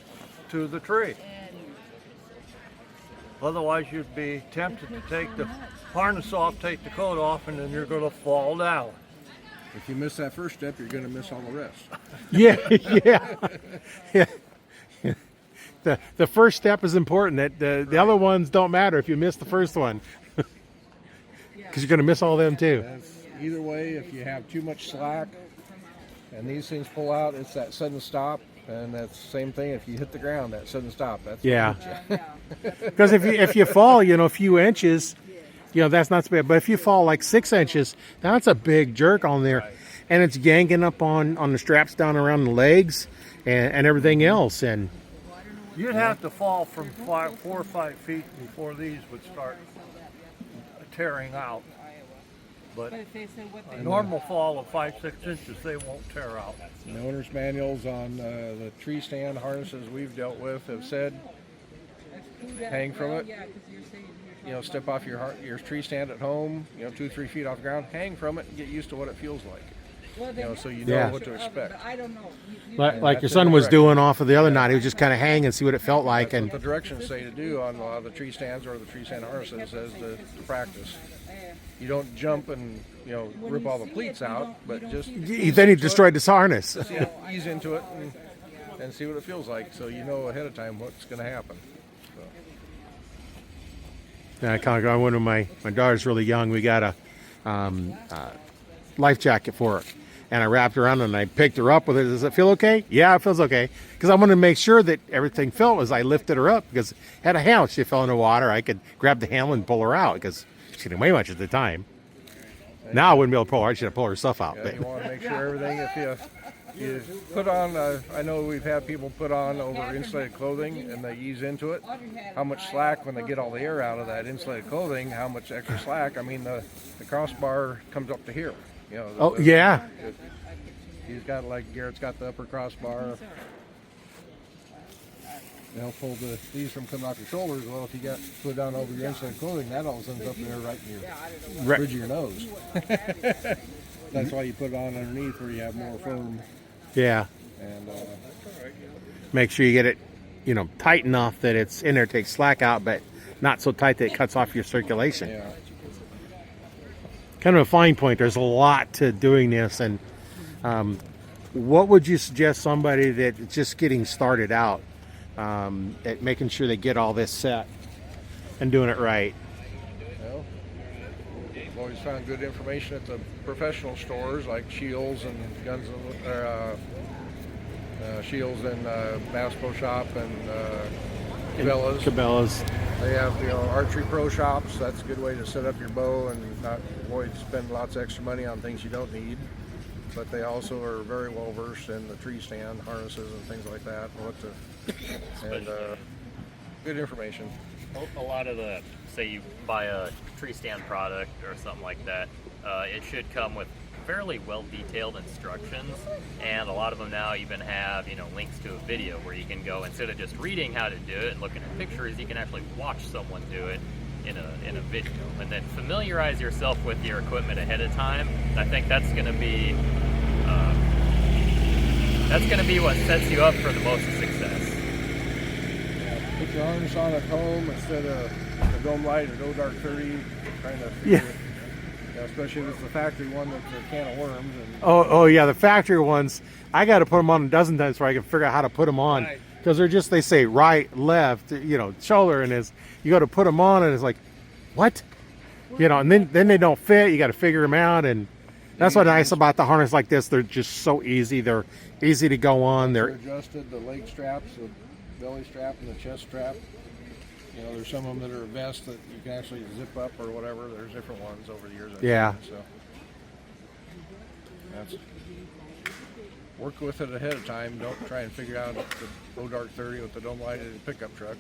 to the tree. Otherwise, you'd be tempted to take the harness off, take the coat off, and then you're going to fall down. If you miss that first step, you're going to miss all the rest. Yeah, yeah. The first step is important. The other ones don't matter if you miss the first one, because you're going to miss all them too. That's either way. If you have too much slack and these things pull out, it's that sudden stop. And that's the same thing if you hit the ground, that sudden stop. That's what Yeah. hits you. Because if you fall, a few inches, that's not so bad. But if you fall like 6 inches, that's a big jerk on there, and it's yanking up on the straps down around the legs and everything else. And You'd have to fall from 4 or 5 feet before these would start tearing out. But a normal fall of 5-6 inches, they won't tear out. The owner's manuals on the tree stand harnesses we've dealt with have said hang from it. You know, step off your tree stand at home, 2 or 3 feet off the ground, hang from it and get used to what it feels like. So you know Yeah. what to expect. Like your son was doing off of the other knot. He was just kind of hang and see what it felt like. That's And what the directions say to do on a lot of the tree stands or the tree stand harnesses is to practice. You don't jump and rip all the pleats out, but just then he destroyed this harness. ease into it and see what it feels like, so you know ahead of time what's going to happen. And I kind of go, when my daughter's really young, we got a life jacket for her. And I wrapped her around and I picked her up with it. Does it feel okay? Yeah, it feels okay. Because I wanted to make sure that everything felt as I lifted her up. Because had a handle, she fell in the water, I could grab the handle and pull her out because she didn't weigh much at the time. Now I wouldn't be able to pull her. I should have pulled her stuff out. Yeah, you want to make sure everything, if you put on, I know we've had people put on over insulated clothing and they ease into it. How much slack when they get all the air out of that insulated clothing, how much extra slack, I mean the crossbar comes up to here. Yeah. He's got, like Garrett's got the upper crossbar. They'll pull these from coming off your shoulders. Well, if you got put down over your insulated clothing, that all of a sudden's up there right in your bridge of your nose. That's why you put it on underneath where you have more firm. Yeah. And Make sure you get it, tight enough that it's in there, takes slack out, but not so tight that it cuts off your circulation. yeah, Kind of a fine point. There's a lot to doing this. And what would you suggest somebody that's just getting started out at making sure they get all this set and doing it right? well, I've always found good information at the professional stores like Shields and Guns Shields and Bass Pro Shop and Cabela's. Cabela's. They have archery pro shops. That's a good way to set up your bow and not avoid spending lots of extra money on things you don't need. But they also are very well versed in the tree stand harnesses and things like that. And good information. A lot of the, say you buy a tree stand product or something like that, it should come with fairly well detailed instructions, and a lot of them now even have links to a video where you can go, instead of just reading how to do it and looking at pictures, you can actually watch someone do it in a video, and then familiarize yourself with your equipment ahead of time. I think that's going to be what sets you up for the most success. Put your harness on at home instead of the dome light or no dark 30. Trying to Yeah. Especially if it's the factory one that's a can of worms. And Oh yeah, the factory ones. I got to put them on a dozen times before I can figure out how to put them on, because they say right, left, shoulder, and you got to put them on, and it's like, what, and then they don't fit. You got to figure them out, and that's what's nice about the harness like this. They're just so easy. They're easy to go on. they're adjusted. The leg straps, the belly strap, and the chest strap. There's some of them that are a vest that you can actually zip up or whatever. There's different ones over the years. Yeah. So that's work with it ahead of time. Don't try and figure out the low dark 30 with the dome lighted pickup truck.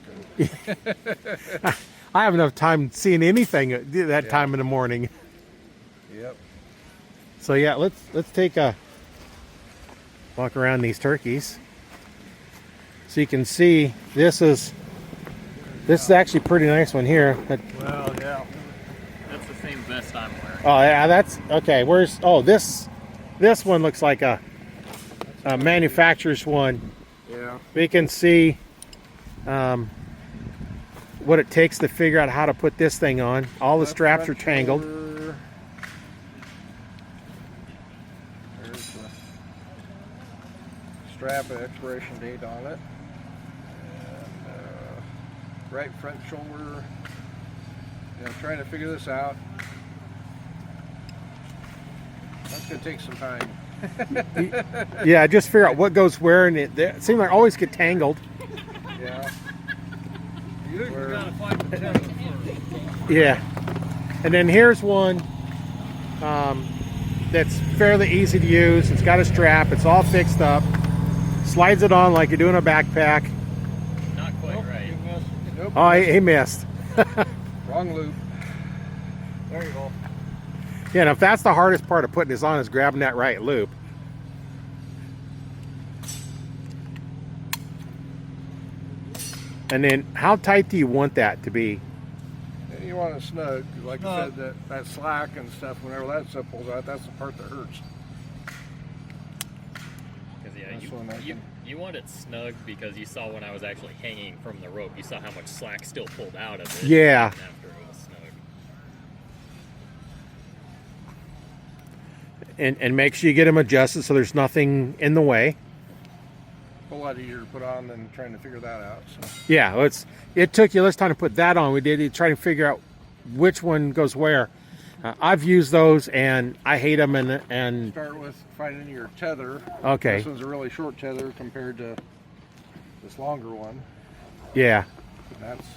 I have enough time seeing anything at that time in the morning. Yep. So yeah, let's take a walk around these turkeys, so you can see this is actually a pretty nice one here. Well, yeah, that's the same vest I'm wearing. Oh yeah, that's okay. This one looks like a manufacturer's one. Yeah. We can see what it takes to figure out how to put this thing on. All the straps are tangled. There's the strap expiration date on it. And right front shoulder. Trying to figure this out. That's going to take some time. Yeah, just figure out what goes where, and it seems like I always get tangled. Yeah. You gotta find the template first. Yeah. And then here's one that's fairly easy to use. It's got a strap. It's all fixed up. Slides it on like you're doing a backpack. Not Oh, he missed. Wrong loop. There you go. Yeah, and if that's the hardest part of putting this on is grabbing that right loop. And then how tight do you want that to be? You want it snug, 'cause like I Snug. said, that slack and stuff, whenever that stuff pulls out, that's the part that hurts. Because yeah, That's one I can- you want it snug because you saw when I was actually hanging from the rope, you saw how much slack still pulled out of it. Yeah. even after it was snug. And make sure you get them adjusted so there's nothing in the way. A whole lot easier to put on than trying to figure that out. So Yeah, it took you less time to put that on. We did try to figure out which one goes where. I've used those and I hate them. And start with finding your tether. Okay. This one's a really short tether compared to this longer one. yeah, And that's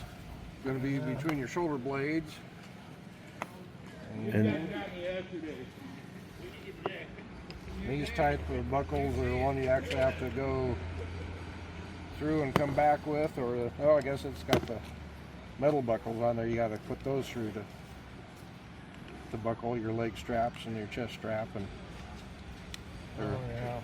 going to be between your shoulder blades. and These type of buckles are the one you actually have to go through and come back with, or oh, I guess it's got the metal buckles on there. You got to put those through to buckle your leg straps and your chest strap, and Yeah.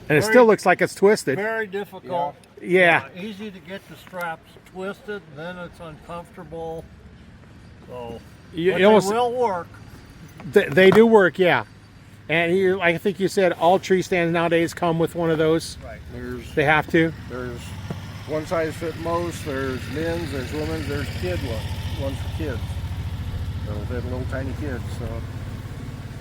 and it still looks like it's twisted. Very difficult. Yeah, Easy to get the straps twisted, then it's uncomfortable. So, you but almost they will work. they do work. Yeah, and I think you said all tree stands nowadays come with one of those. Right. They have to. there's one size fit most. There's men's, there's women's, there's kid ones for kids. So they have little tiny kids. So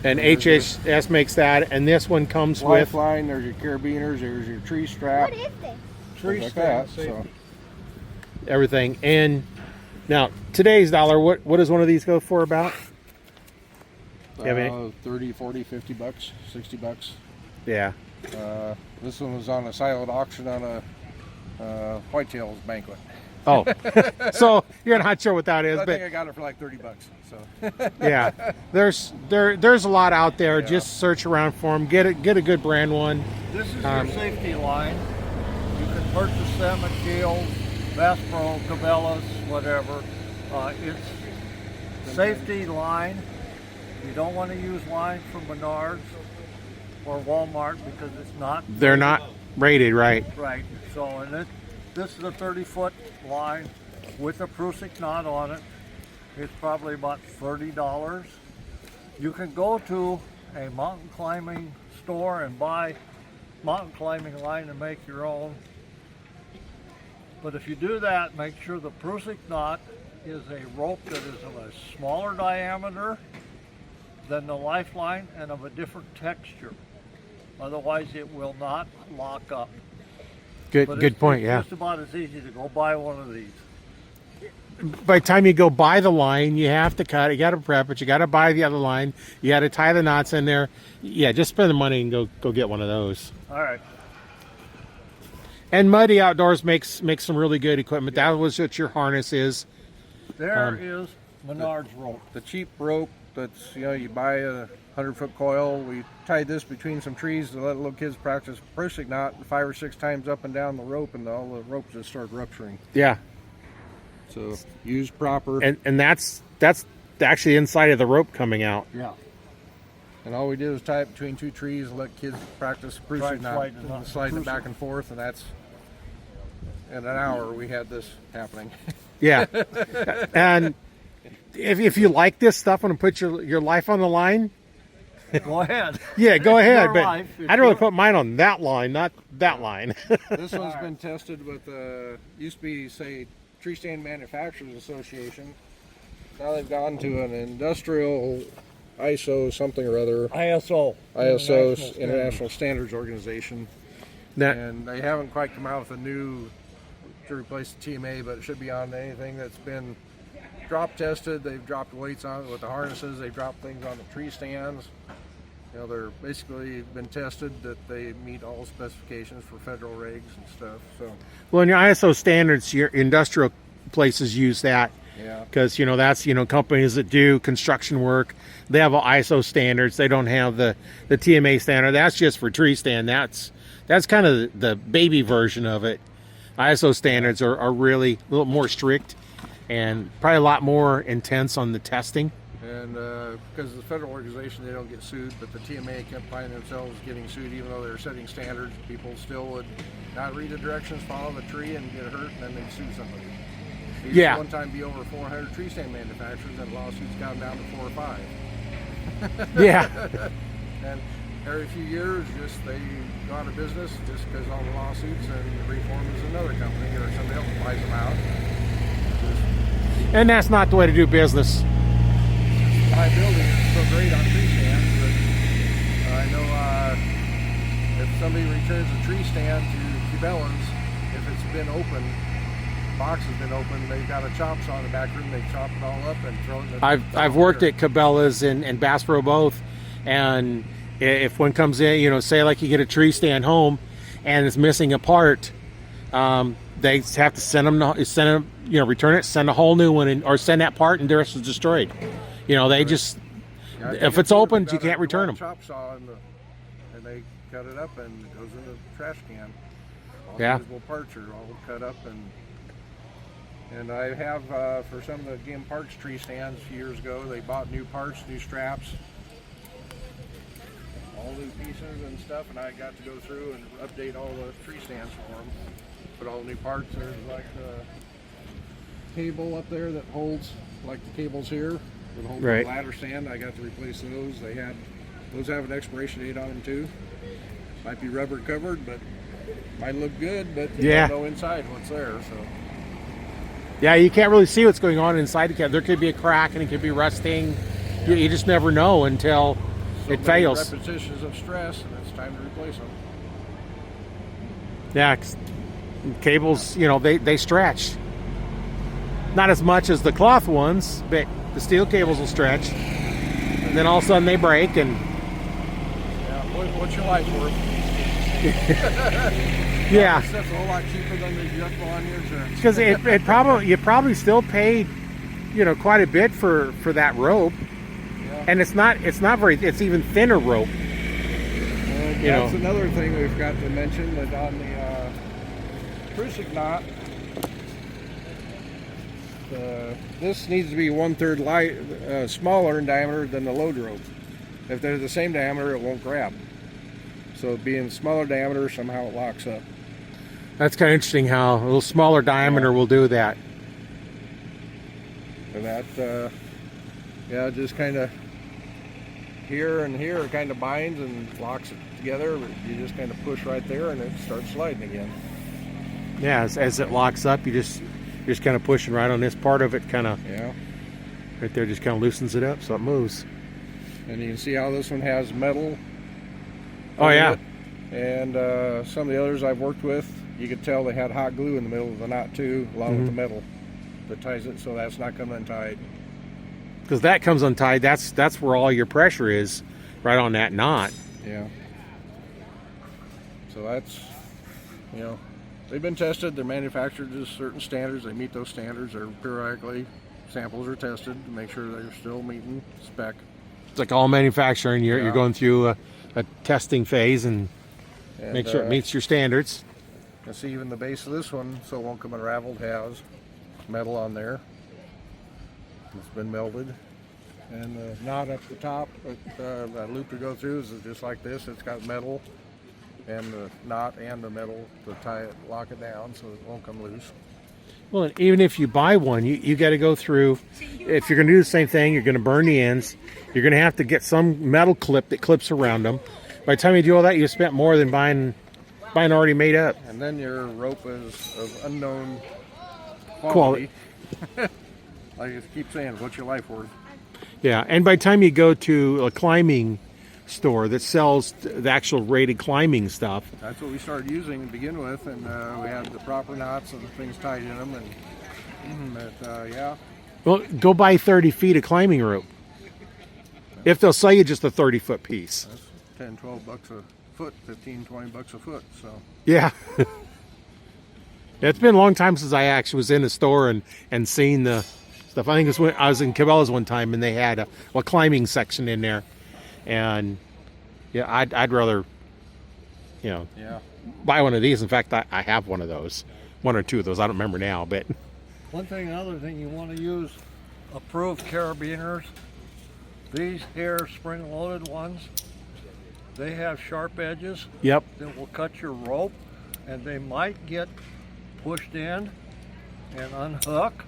And HHS makes that, and this one comes with lifeline. There's your carabiners. There's your tree strap. What is this? Tree like stand that. safety. So everything. And now today's dollar, what does one of these go for about? You have any- 30, 40, 50 bucks, 60 bucks. Yeah. This one was on a silent auction on a whitetails banquet. Oh, so you're not sure what that is, I think I but got it for like 30 bucks. So yeah, there's a lot out there. Yeah. Just search around for them. Get a good brand one. This is Um, your safety line. You can purchase them at Shields, Bass Pro, Cabela's, whatever. It's safety line. You don't want to use line from Menards or Walmart because it's not. They're not rated right. Right. So, and this is a 30-foot line with a Prusik knot on it. It's probably about $30. You can go to a mountain climbing store and buy mountain climbing line and make your own. But if you do that, make sure the Prusik knot is a rope that is of a smaller diameter than the lifeline and of a different texture. Otherwise, it will not lock up. Good But good point. it's Yeah. just about as easy to go buy one of these. By the time you go buy the line, you have to cut it. You got to prep it. You got to buy the other line. You got to tie the knots in there. Yeah, just spend the money and go get one of those. All right. And Muddy Outdoors makes some really good equipment. That was what your harness is. There is Menards rope. the cheap rope that's, you buy a 100-foot coil. We tied this between some trees to let little kids practice Prusik knot 5 or 6 times up and down the rope, and all the rope just started rupturing. Yeah, So used proper. and that's actually inside of the rope coming out. Yeah. And all we did was tie it between 2 trees and let kids practice Try Prusik and knot, slide the knot. and sliding it back and forth, and that's in an hour we had this happening. Yeah, and if you like this stuff and put your life on the line, Go ahead. yeah, go ahead. Your But life, it's I'd really your- put mine on that line, not that line. This one's been tested with used to be, say, Treestand Manufacturers Association. Now they've gone to an industrial ISO something or other, ISO. ISO International Standards Organization, Now, and they haven't quite come out with a new to replace the TMA, but it should be on anything that's been drop tested. They've dropped weights on it with the harnesses. They've dropped things on the tree stands. They're basically been tested that they meet all specifications for federal regs and stuff. So well, in your ISO standards, your industrial places use that yeah. because that's companies that do construction work. They have ISO standards. They don't have the TMA standard. That's just for tree stand. That's kind of the baby version of it. ISO standards are really a little more strict and probably a lot more intense on the testing. And because the federal organization, they don't get sued, but the TMA kept finding themselves getting sued even though they're setting standards. People still would not read the directions, follow the tree, and get hurt, and then they'd sue somebody. There used Yeah. to one time be over 400 tree stand manufacturers, and lawsuits got down to 4 or 5. Yeah. And every few years, just they go out of business just because all the lawsuits, and reform is another company or somebody else buys them out. And that's not the way to do business. Liability is so great on tree stands, but I know if somebody returns a tree stand to Cabela's, if it's been open, box has been open, they've got a chop saw in the back room, they chop it all up and throw it in the I've worked at Cabela's and Bass Pro both, and if one comes in, you know, say like you get a tree stand home and it's missing a part, they have to send them, you know, return it, send a whole new one, or send that part and the rest is destroyed. You know, they just, Yeah, if it's opened, you can't got a return them. chop saw and they cut it up and it goes in the trash can. All Yeah. the usable parts are all cut up, and I have for some of the Game Parks tree stands years ago, they bought new parts, new straps, all new pieces and stuff, and I got to go through and update all the tree stands for them. Put all the new parts. There's like the cable up there that holds, like the cables here, that hold Right. the ladder stand. I got to replace those. Those have an expiration date on them too. Might be rubber covered, but might look good, but you Yeah. don't know inside what's there. So Yeah, you can't really see what's going on inside the cab. There could be a crack and it could be rusting. You just never know until so it many fails. repetitions of stress, and it's time to replace them. Yeah, 'cause cables, you know, they stretch. Not as much as the cloth ones, but the steel cables will stretch. And then all of a sudden they break, and Yeah, what's your life worth? yeah, That's a whole lot cheaper than the deductible on your insurance. because it probably, you probably still paid, you know, quite a bit for that rope, Yeah. and it's not very, it's even thinner rope. And You that's know. another thing we've got to mention, that on the Prusik knot, this needs to be 1/3 smaller in diameter than the load rope. If they're the same diameter, it won't grab. So being smaller diameter, somehow it locks up. That's kind of interesting how a little smaller diameter will do that. And that, yeah, just kind of here and here, it kind of binds and locks it together. You just kind of push right there and it starts sliding again. Yeah, as it locks up, you're just kind of pushing right on this part of it, kind of Yeah. right there, just kind of loosens it up so it moves. And you can see how this one has metal. Oh yeah, And some of the others I've worked with, you could tell they had hot glue in the middle of the knot too, along with the metal that ties it, so that's not coming untied. because that comes untied. That's where all your pressure is, right on that knot. Yeah. So that's, you know, they've been tested. They're manufactured to certain standards. They meet those standards. They're periodically, samples are tested to make sure they're still meeting spec. It's like all manufacturing. You're Yeah. going through a testing phase and And, make sure it meets your standards. You see even the base of this one, so it won't come unraveled, has metal on there. It's been melted. And the knot up the top, that loop to go through is just like this. It's got metal and the knot and the metal to tie it, lock it down so it won't come loose. Well, and even if you buy one, you got to go through. If you're going to do the same thing, you're going to burn the ends. You're going to have to get some metal clip that clips around them. By the time you do all that, you spent more than buying already made up. And then your rope is of unknown Quality. quality. Like I keep saying, what's your life worth? Yeah, and by the time you go to a climbing store that sells the actual rated climbing stuff, That's what we started using to begin with, and we had the proper knots and things tied in them, and yeah, well, go buy 30 feet of climbing rope. If they'll sell you just a 30-foot piece. that's 10, 12 bucks a foot, 15, 20 bucks a foot. So Yeah. It's been a long time since I actually was in a store and seen the stuff. I think it was when I was in Cabela's one time and they had a climbing section in there. And yeah, I'd rather, you know, yeah, buy one of these. In fact, I have one of those. one or two of those. I don't remember now, but One thing, another thing, you want to use approved carabiners. These here spring-loaded ones, they have sharp edges yep. that will cut your rope, and they might get pushed in and unhook,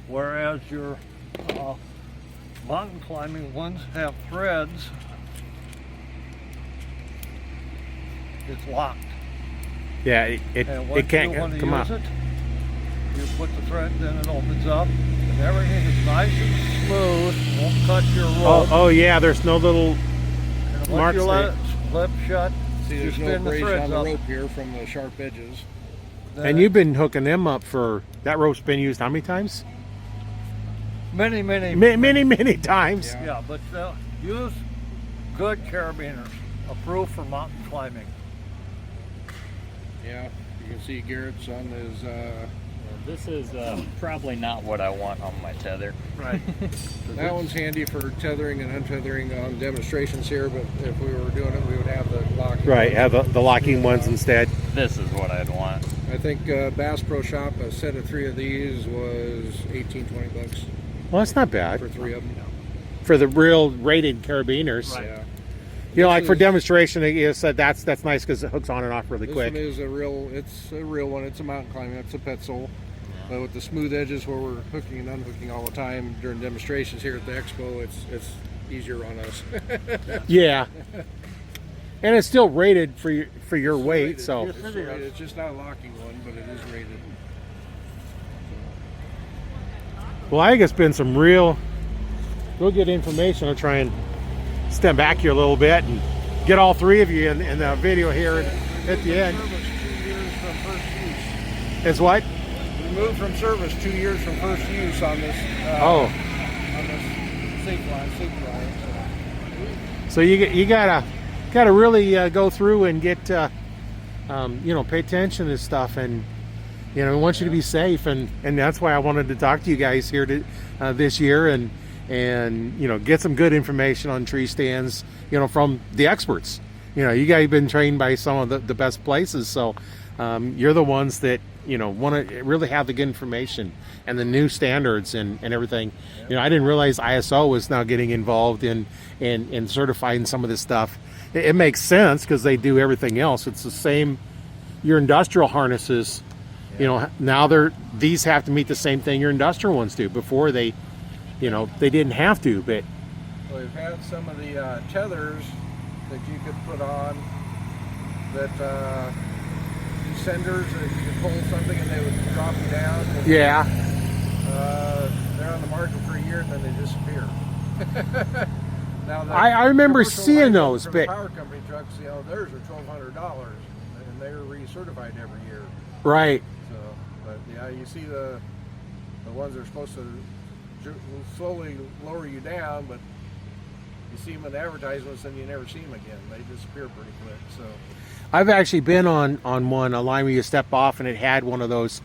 whereas your mountain climbing ones have threads. It's locked, Yeah, and it once can't you want to come use out. it, you put the thread, then it opens up, and everything is nice and smooth, won't cut your rope. Oh yeah, there's no little And once marks you let there. it slip shut, See, you there's no spin the abrasion threads on the up. rope here from the sharp edges. then And you've been hooking them up for that rope's been used how many times? many Many times. Yeah. yeah, but use good carabiners approved for mountain climbing. Yeah, you can see Garrett's on his. This is probably not what I want on my tether. Right. That one's handy for tethering and untethering on demonstrations here, but if we were doing it, we would have the lock. Right, have the locking ones instead. This is what I'd want. I think Bass Pro Shop, a set of 3 of these was $18-20 Well, that's not bad for 3 of them. for the real rated carabiners. Right. Yeah. You know, like This for is- demonstration, you said that's nice because it hooks on and off really This quick. one is it's a real one. It's a mountain climbing. It's a Petzl. But with the smooth edges where we're hooking and unhooking all the time during demonstrations here at the expo, it's easier on us. Yeah, and it's still rated for your weight. Rated. So It's rated. It's just not a locking one, but it is rated. well, I think it's been some real good information. I'll try and step back here a little bit and get all 3 of you in the video here at the end. Service 2 years from first use. Is what? We moved from service 2 years from first use on this. Oh, On this safety line. so you gotta really go through and get pay attention to stuff, and we want you to be safe, and that's why I wanted to talk to you guys here this year and get some good information on tree stands from the experts. You guys have been trained by some of the best places, so you're the ones that want to really have the good information and the new standards and everything. I didn't realize ISO was now getting involved in certifying some of this stuff. It makes sense because they do everything else. It's the same. Your industrial harnesses, now these have to meet the same thing your industrial ones do. Before they didn't have to, but Well, we've had some of the tethers that you could put on that descenders that you could pull something and they would drop you down. And, yeah, they're on the market for a year and then they disappear. Now the I remember commercial seeing line those, from but power company trucks, theirs are $1,200 and they're recertified every year. right. So, but yeah, you see the ones that are supposed to slowly lower you down, but you see them in advertisements and you never see them again. They disappear pretty quick. So I've actually been on one, a line where you step off and it had one of those,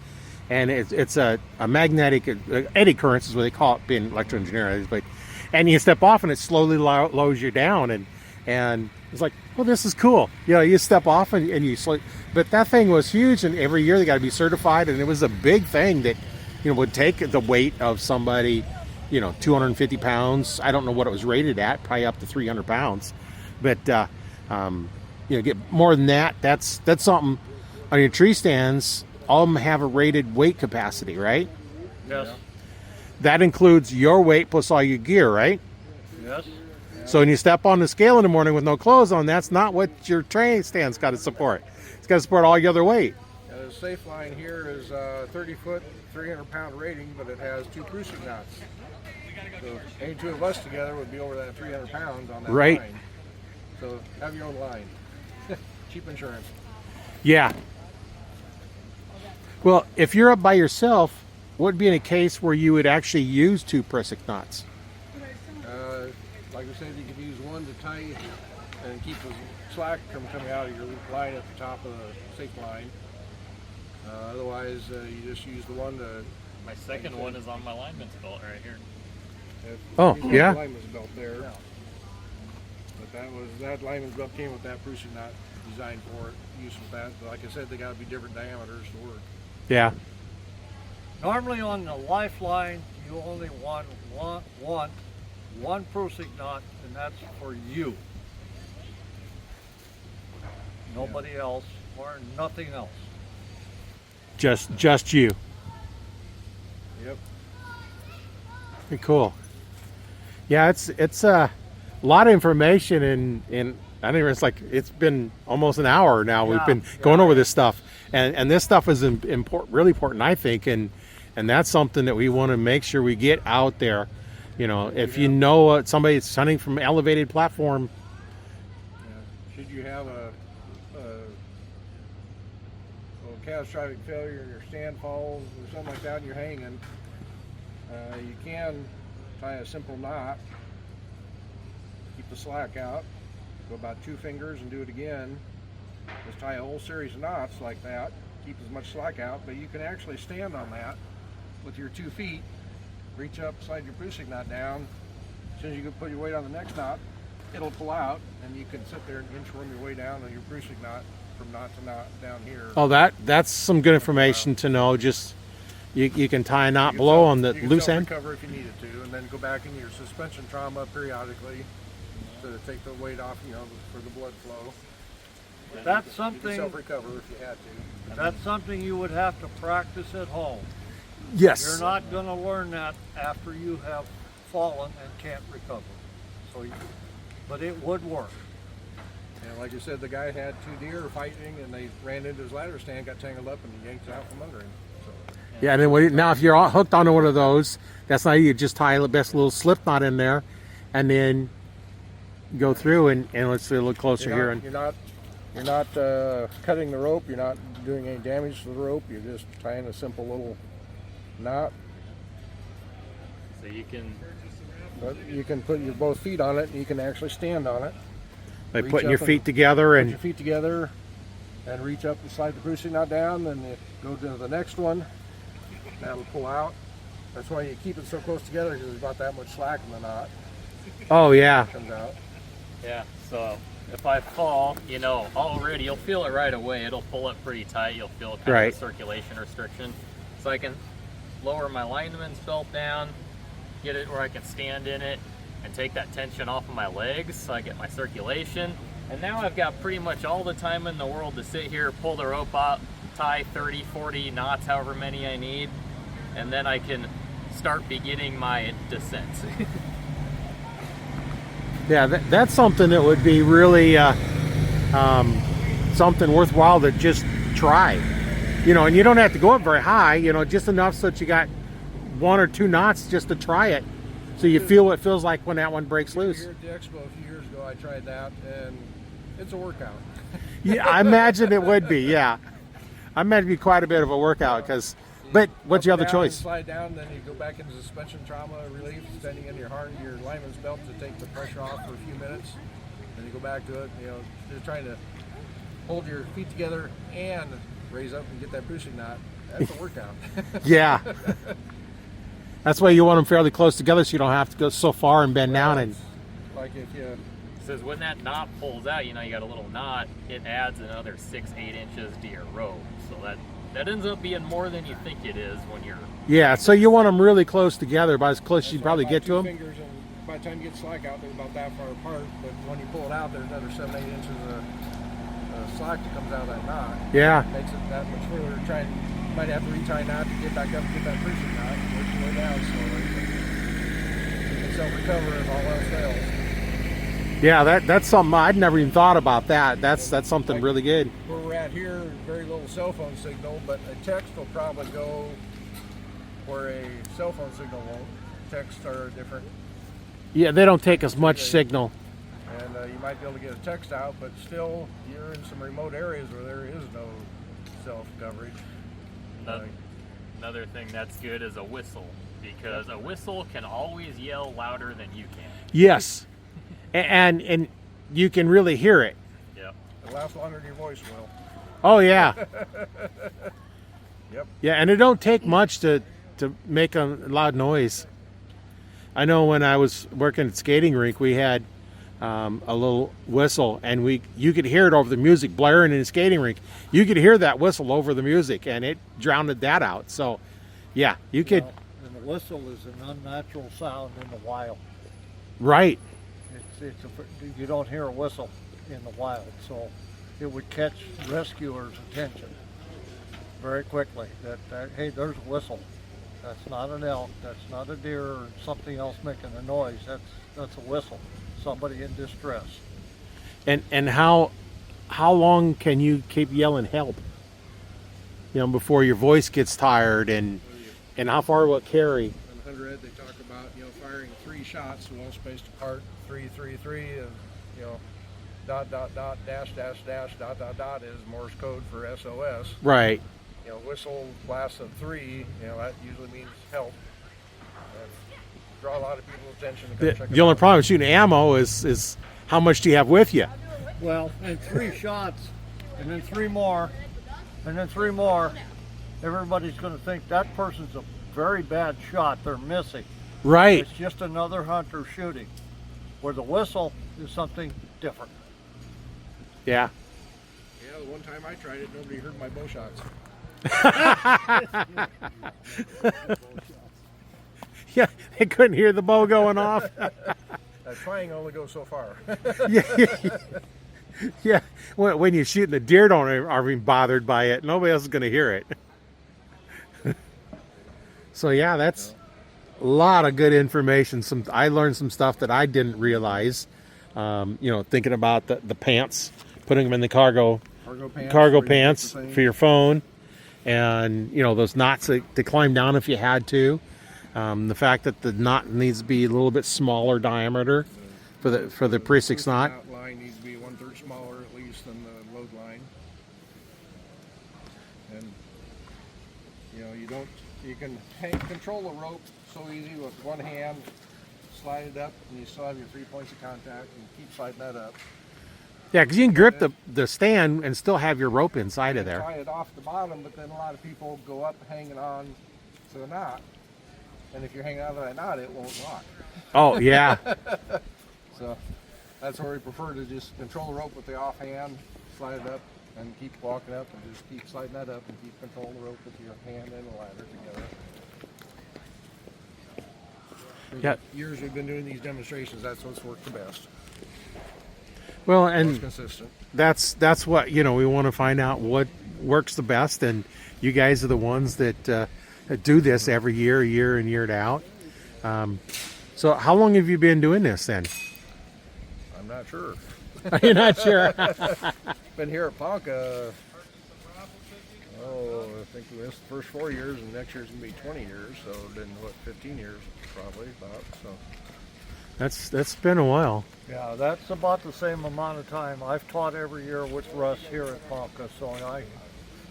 and it's a magnetic eddy currents is what they call it, being electrical engineer, but and you step off and it slowly lowers you down, and it's like, well, this is cool. You step off and you but that thing was huge, and every year they got to be certified, and it was a big thing that would take the weight of somebody, 250 pounds. I don't know what it was rated at, probably up to 300 pounds, but get more than that. That's something. On your tree stands, all of them have a rated weight capacity, right? Yes. That includes your weight plus all your gear, right? Yes. So when you step on the scale in the morning with no clothes on, that's not what your tree stand's got to support. It's got to support all your other weight. the safe line here is 30 foot, 300 pound rating, but it has 2 cruising knots. So any 2 of us together would be over that 300 pounds on that Right. line. So have your own line. Cheap insurance. Yeah. Well, if you're up by yourself, what would be in a case where you would actually use 2 prusik knots? Like I said, you could use one to tie and keep the slack from coming out of your line at the top of the safe line. Otherwise, you just use the one to. My second one is on my lineman's belt right here. Oh, use yeah? The lineman's belt there. But that lineman's belt came with that Prussian knot. designed for it, use with that. But like I said, they got to be different diameters to work. Yeah. Normally on the lifeline, you only want one prusik knot, and that's for you. Nobody else or nothing else. Just you. Yep. Pretty cool. Yeah, it's a lot of information, and I think it's been almost an hour now. We've been going over this stuff, and this stuff is really important, I think, and that's something that we want to make sure we get out there. You know, if you know somebody that's hunting from elevated platform. Yeah. Should you have a catastrophic failure and your stand falls or something like that and you're hanging, you can tie a simple knot, keep the slack out, go about 2 fingers and do it again. Just tie a whole series of knots like that, keep as much slack out, but you can actually stand on that with your 2 feet, reach up, slide your prusik knot down. As soon as you can put your weight on the next knot, it'll pull out, and you can sit there and inchworm your way down on your prusik knot from knot to knot down here. Oh, that's some good information to know. Just you can tie a knot below on the loose end. Recover if you needed to, and then go back in your suspension trauma periodically to take the weight off, for the blood flow. That's You can something. self-recover if you had to. That's something you would have to practice at home. Yes. You're not going to learn that after you have fallen and can't recover. But it would work. And like I said, the guy had 2 deer fighting, and they ran into his ladder stand, got tangled up, and he yanked it out from under him. So. Yeah, and then now if you're hooked onto one of those, that's not you just tie the best little slip knot in there, and then go through and let's see a little closer here. And You're not cutting the rope. You're not doing any damage to the rope. You're just tying a simple little knot. So you can. But you can put your both feet on it, and you can actually stand on it. by reach putting up your and feet together Put and your feet together and reach up and slide the prusik knot down, then you go to the next one. That'll pull out. That's why you keep it so close together, because there's about that much slack in the knot. oh yeah. It comes out. Yeah, so if I fall, already you'll feel it right away. It'll pull up pretty tight. You'll feel kind Right. of a circulation restriction. So I can lower my lineman's belt down, get it where I can stand in it, and take that tension off of my legs so I get my circulation. And now I've got pretty much all the time in the world to sit here, pull the rope out, tie 30, 40 knots, however many I need, and then I can start beginning my descent. Yeah, that's something that would be really something worthwhile to just try. And you don't have to go up very high, just enough so that you got 1 or 2 knots just to try it. So you feel what it feels like when that one breaks loose. Here at the expo a few years ago, I tried that, and it's a workout. Yeah, I imagine it would be, yeah. I imagine it'd be quite a bit of a workout, but what's your other Down choice? and slide down, then you go back into suspension trauma relief, standing in your lineman's belt to take the pressure off for a few minutes. Then you go back to it, just trying to hold your feet together and raise up and get that prusik knot. That's a workout. Yeah. That's why you want them fairly close together so you don't have to go so far and bend down. And Like if you... Says when that knot pulls out, you got a little knot, it adds another 6-8 inches to your rope. So that ends up being more than you think it is when you're... Yeah, so you want them really close together, about as close as you can probably get to them. Fingers, and by the time you get slack out, they're about that far apart. But when you pull it out, there's another 7-8 inches of slack that comes out of that knot. Yeah. It makes it that much further. You might have to retie a knot to get back up and get that prusik knot. Work your way down slowly. You can self-recover if all else fails. Yeah, that's something I'd never even thought about. That's something Like really good. Where we're at here, very little cell phone signal, but a text will probably go where a cell phone signal won't. Texts are different, Yeah, they don't take as much signal. and you might be able to get a text out, but still, you're in some remote areas where there is no cell coverage. Another thing that's good is a whistle, because a whistle can always yell louder than you can. Yes, and you can really hear it. Yep. It lasts longer than your voice will. Oh yeah. Yep. Yeah, and it don't take much to make a loud noise. I know when I was working at skating rink, we had a little whistle, and you could hear it over the music blaring in the skating rink. You could hear that whistle over the music, and it drowned that out. So, yeah, you could. Well, and the whistle is an unnatural sound in the wild. Right. You don't hear a whistle in the wild, so it would catch rescuers' attention very quickly. That hey, there's a whistle. That's not an elk. That's not a deer or something else making a noise. That's a whistle. Somebody in distress. And how long can you keep yelling help? Before your voice gets tired, and how far will it carry? In Hunter Ed, they talk about firing 3 shots, well spaced apart, 3, 3, 3, and dot dot dot dash dash dash dot dot dot is Morse code for SOS. Right. Whistle blast of 3, that usually means help. Draw a lot of people's attention. To come check The only problem with shooting ammo is how much do you have with you? Well, and 3 shots, and then 3 more, and then 3 more. Everybody's going to think that person's a very bad shot. They're missing. Right. It's just another hunter shooting. Where the whistle is something different. Yeah. Yeah, the one time I tried it, nobody heard my bow shots. Yeah, they couldn't hear the bow going off. That trying only goes so far. Yeah. When you're shooting, the deer don't are being bothered by it. Nobody else is going to hear it. So yeah, that's a lot of good information. I learned some stuff that I didn't realize. Thinking about the pants, putting them in the cargo pants for your phone, and those knots to climb down if you had to. The fact that the knot needs to be a little bit smaller diameter for the pre-6 knot. The line needs to be 1/3 smaller at least than the load line. And you can control the rope so easy with one hand, slide it up, and you still have your 3 points of contact, and keep sliding that up. Yeah, because you can grip the stand and still have your rope inside of there. Tie it off the bottom, but then a lot of people go up hanging on to the knot. And if you're hanging out of that knot, it won't lock. Oh, yeah. So that's where we prefer to just control the rope with the offhand, slide it up, and keep walking up, and just keep sliding that up, and keep controlling the rope with your hand and the ladder together. For the years we've been doing these demonstrations, that's what's worked the best. Well, Most and consistent. that's what we want to find out what works the best, and you guys are the ones that do this every year in, year out. So how long have you been doing this then? I'm not sure. You're not sure? Been here at Ponca, I think this the first 4 years, and next year's gonna be 20 years, so then 15 years probably about. So that's been a while. Yeah, that's about the same amount of time. I've taught every year with Russ here at Ponca, so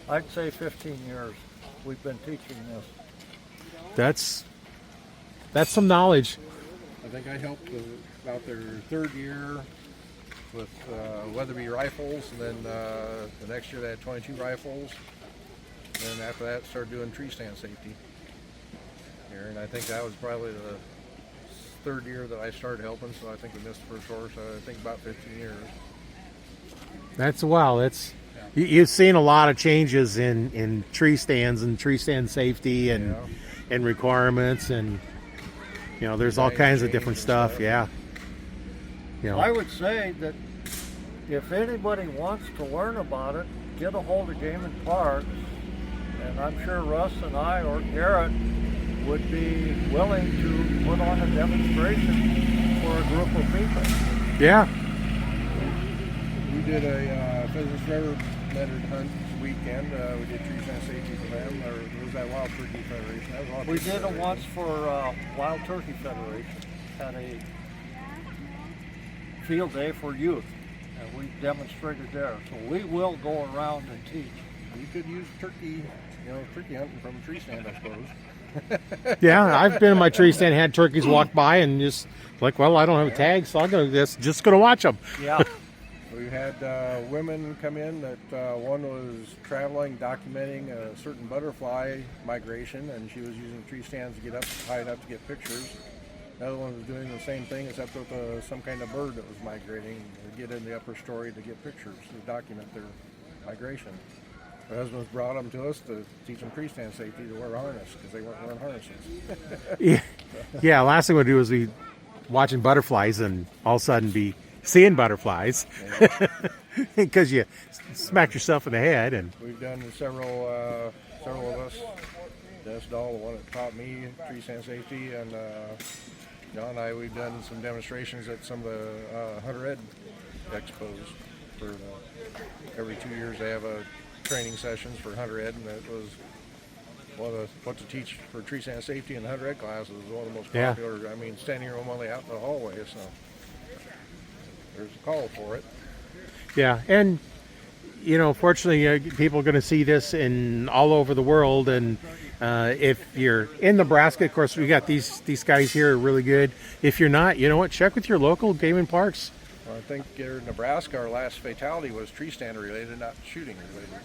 I'd say 15 years we've been teaching this. That's some knowledge. I think I helped about their 3rd year with Weatherby rifles, and then the next year they had 22 rifles. And then after that, started doing tree stand safety here, and I think that was probably the 3rd year that I started helping. So I think we missed the first course. I think about 15 years. That's a while. You've seen a lot of changes in tree stands and tree stand safety and requirements, and there's all kinds of different stuff. Yeah. I would say that if anybody wants to learn about it, get a hold of Game and Parks, and I'm sure Russ and I or Garrett would be willing to put on a demonstration for a group of people. Yeah. We did a Pheasants River Leonard hunt weekend. We did tree stand safety for them. Or it was that Wild Turkey Federation. That was Wild We Turkey did it Federation. once for Wild Turkey Federation. Had a field day for youth, and we demonstrated there. So we will go around and teach. You could use turkey hunting from a tree stand, I suppose. Yeah, I've been in my tree stand, had turkeys walk by, and just like, well, I don't have a tag, so I'm just gonna watch them. Yeah. We had women come in that one was traveling, documenting a certain butterfly migration, and she was using tree stands to get up high enough to get pictures. Another one was doing the same thing, except with some kind of bird that was migrating. They get in the upper story to get pictures to document their migration. My husband's brought them to us to teach them treestand safety to wear a harness because they weren't wearing harnesses. Yeah, yeah. Last thing we'll do is be watching butterflies and all of a sudden be seeing butterflies because you smacked yourself in the head. And We've done several of us. Dennis Dahl, the one that taught me treestand safety, and John and I, we've done some demonstrations at some of the Hunter Ed expos. For every 2 years, they have a training sessions for Hunter Ed, and that was one of the, what to teach for treestand safety in the Hunter Ed class was one of the most popular. I mean, standing room only out in the hallway, so there's a call for it. yeah, and you know, fortunately, people are going to see this in all over the world. And if you're in Nebraska, of course, we got these guys here are really good. If you're not, you know what? Check with your local game and parks. Well, I think here in Nebraska, our last fatality was tree stand related, not shooting related.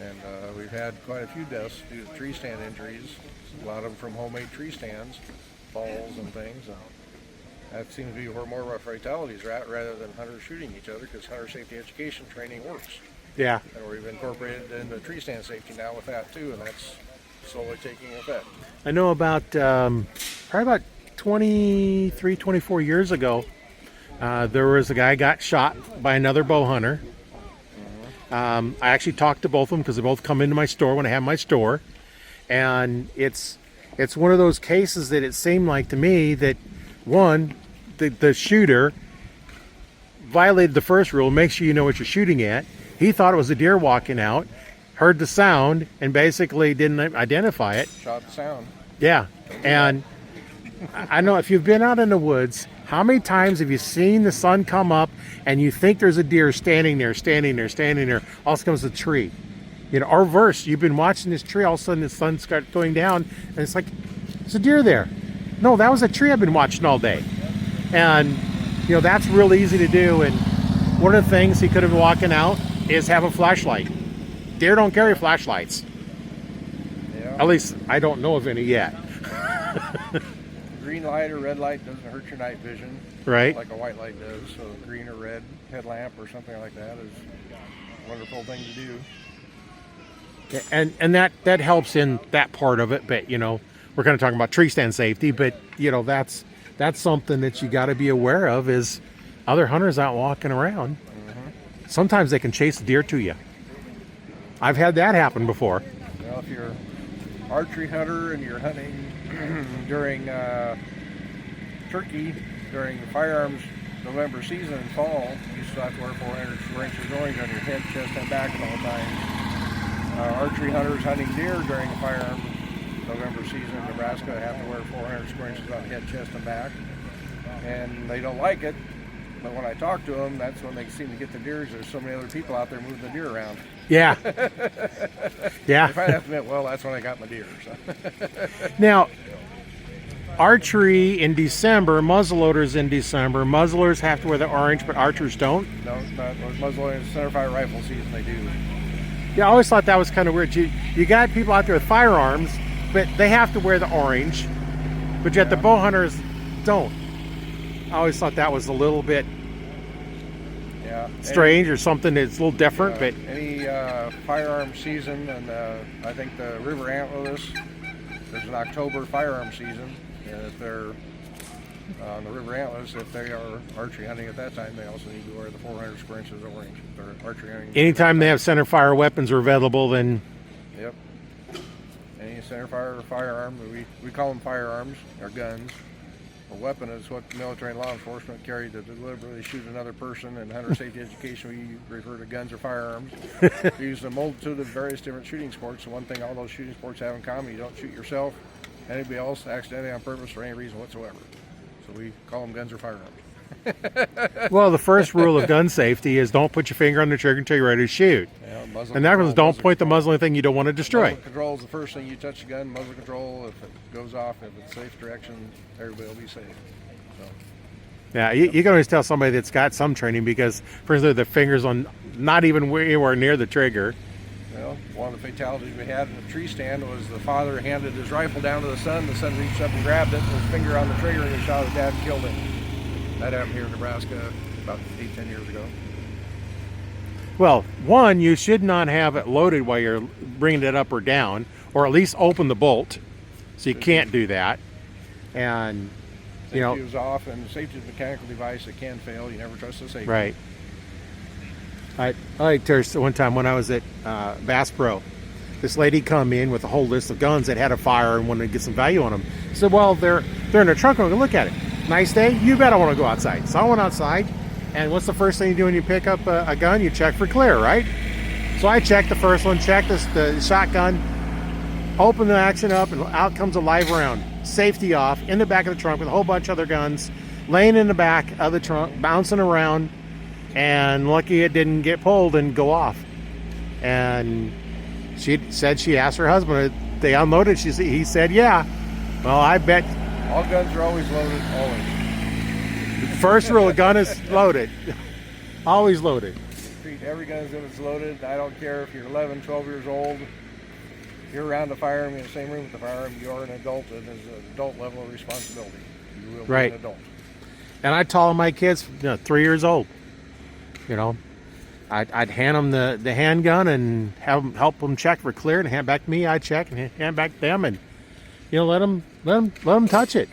And we've had quite a few deaths due to tree stand injuries. A lot of them from homemade tree stands, falls and things. That seems to be where more of our fatalities are at, rather than hunters shooting each other, because hunter safety education training works. Yeah. And we've incorporated into tree stand safety now with that too, and that's slowly taking effect. I know about probably about 23, 24 years ago, there was a guy got shot by another bow hunter. I actually talked to both of them because they both come into my store when I have my store, and it's one of those cases that it seemed like to me that one, the shooter violated the first rule: make sure you know what you're shooting at. He thought it was a deer walking out, heard the sound, and basically didn't identify it. Shot the sound. Yeah, and I know if you've been out in the woods, how many times have you seen the sun come up and you think there's a deer standing there, all of a sudden comes a tree. You know, or reverse, you've been watching this tree, all of a sudden the sun starts going down, and it's like, there's a deer there. No, that was a tree I've been watching all day. And, you know, that's real easy to do. And one of the things he could have been walking out is have a flashlight. Deer don't carry flashlights. Yeah. At least I don't know of any yet. Green light or red light doesn't hurt your night vision, Right. like a white light does. So green or red headlamp or something like that is a wonderful thing to do. And that helps in that part of it. But, you know, we're kind of talking about tree stand safety, but, you know, that's something that you got to be aware of is other hunters out walking around. Mm-hmm. Sometimes they can chase a deer to you. I've had that happen before. Well, if you're an archery hunter and you're hunting during turkey, during the firearms November season and fall, you still have to wear 400 square inches orange on your head, chest, and back at all times. Archery hunters hunting deer during the firearms November season in Nebraska have to wear 400 square inches on head, chest, and back. And they don't like it, but when I talk to them, that's when they seem to get the deers. There's so many other people out there moving the deer around. Yeah. Yeah. If I have to admit, well, that's when I got my deer. So. Now, archery in December, muzzleloaders in December. Muzzlers have to wear the orange, but archers don't. No, not muzzleloading and centerfire rifle season. They do. Yeah, I always thought that was kind of weird. You got people out there with firearms, but they have to wear the orange, but yet the bow hunters don't. I always thought that was a little bit strange or something that's a little different. But any firearm season, and I think the river antlerless, there's an October firearm season, and if they're on the river antlerless, if they are archery hunting at that time, they also need to wear the 400 square inches of orange. If they're archery hunting. Anytime they have center fire weapons are available, then Yep. Any center fire or firearm, we call them firearms or guns. A weapon is what military and law enforcement carry to deliberately shoot another person. In hunter safety education, we refer to guns or firearms. We use a multitude of various different shooting sports. And one thing all those shooting sports have in common, you don't shoot yourself, anybody else, accidentally, on purpose, for any reason whatsoever. So we call them guns or firearms. well, the first rule of gun safety is don't put your finger on the trigger until you're ready to shoot. Yeah, And that was don't point the muzzle on anything you don't want to destroy. Muzzle control is the first thing you touch the gun. Muzzle control, if it goes off, if it's safe direction, everybody will be safe. So. Yeah, you can always tell somebody that's got some training because, for instance, their fingers on not even anywhere near the trigger. Well, One of the fatalities we had in the tree stand was the father handed his rifle down to the son reached up and grabbed it, and his finger on the trigger, and he shot his dad and killed him. That happened here in Nebraska about 8-10 years ago. Well, one, you should not have it loaded while you're bringing it up or down, or at least open the bolt. So you can't do that. And, you know, Safety was off, and safety is a mechanical device that can fail. You never trust the safety. right. I like one time when I was at Bass Pro, this lady come in with a whole list of guns that had a fire and wanted to get some value on them. I said, well, they're in the trunk. I'm going to look at it. Nice day. You bet I want to go outside. So I went outside, and what's the first thing you do when you pick up a gun? You check for clear, right? So I checked the first one, checked the shotgun, opened the action up, and out comes a live round. Safety off, in the back of the trunk with a whole bunch of other guns, laying in the back of the trunk, bouncing around, and lucky it didn't get pulled and go off. And she said she asked her husband, they unloaded. He said, yeah. Well, I bet. All guns are always loaded, always. First rule, a gun is loaded. Always loaded. Treat every gun as if it's loaded. I don't care if you're 11, 12 years old. You're around the firearm, in the same room with the firearm. You are an adult, and there's an adult level of responsibility. You will be an adult. And I taught my kids, 3 years old. I'd hand them the handgun and help them check for clear, and hand back to me. I check and hand back to them, and let them touch it.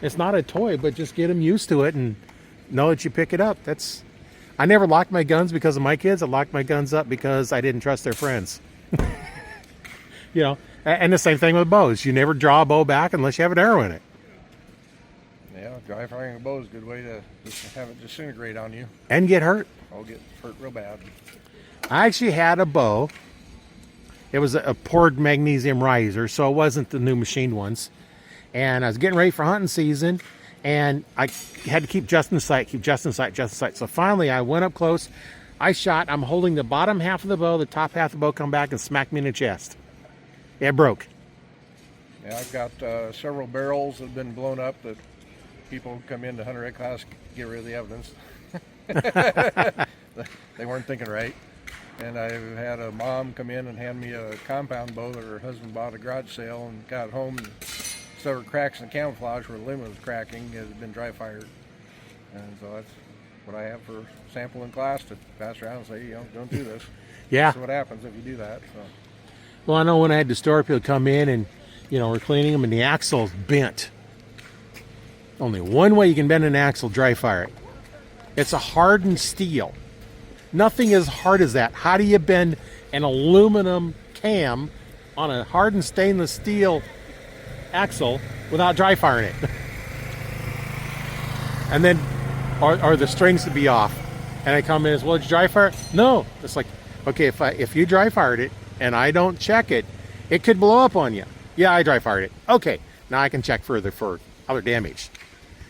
It's not a toy, but just get them used to it and know that you pick it up. I never locked my guns because of my kids. I locked my guns up because I didn't trust their friends. And the same thing with bows. You never draw a bow back unless you have an arrow in it. Yeah, dry firing a bow is a good way to just have it disintegrate on you. And get hurt. I'll get hurt real bad. I actually had a bow. It was a poured magnesium riser, so it wasn't the new machined ones. And I was getting ready for hunting season, and I had to keep just in sight. So finally, I went up close. I shot. I'm holding the bottom half of the bow. The top half of the bow come back and smacked me in the chest. It broke. Yeah, I've got several barrels that have been blown up that people come into Hunter Ed class get rid of the evidence. They weren't thinking right. And I've had a mom come in and hand me a compound bow that her husband bought at a garage sale and got home and discovered cracks in the camouflage where the limb was cracking. It had been dry fired. And so that's what I have for sample in class to pass around and say, don't do this. Yeah. That's what happens if you do that. So. Well, I know when I had the store people come in and, we're cleaning them and the axle's bent. Only one way you can bend an axle, dry fire it. It's a hardened steel. Nothing as hard as that. How do you bend an aluminum cam on a hardened stainless steel axle without dry firing it? And then, or the strings to be off. And I come in and say, well, did you dry fire it? No. It's like, okay, if you dry fired it and I don't check it, it could blow up on you. Yeah, I dry fired it. Okay, now I can check further for other damage.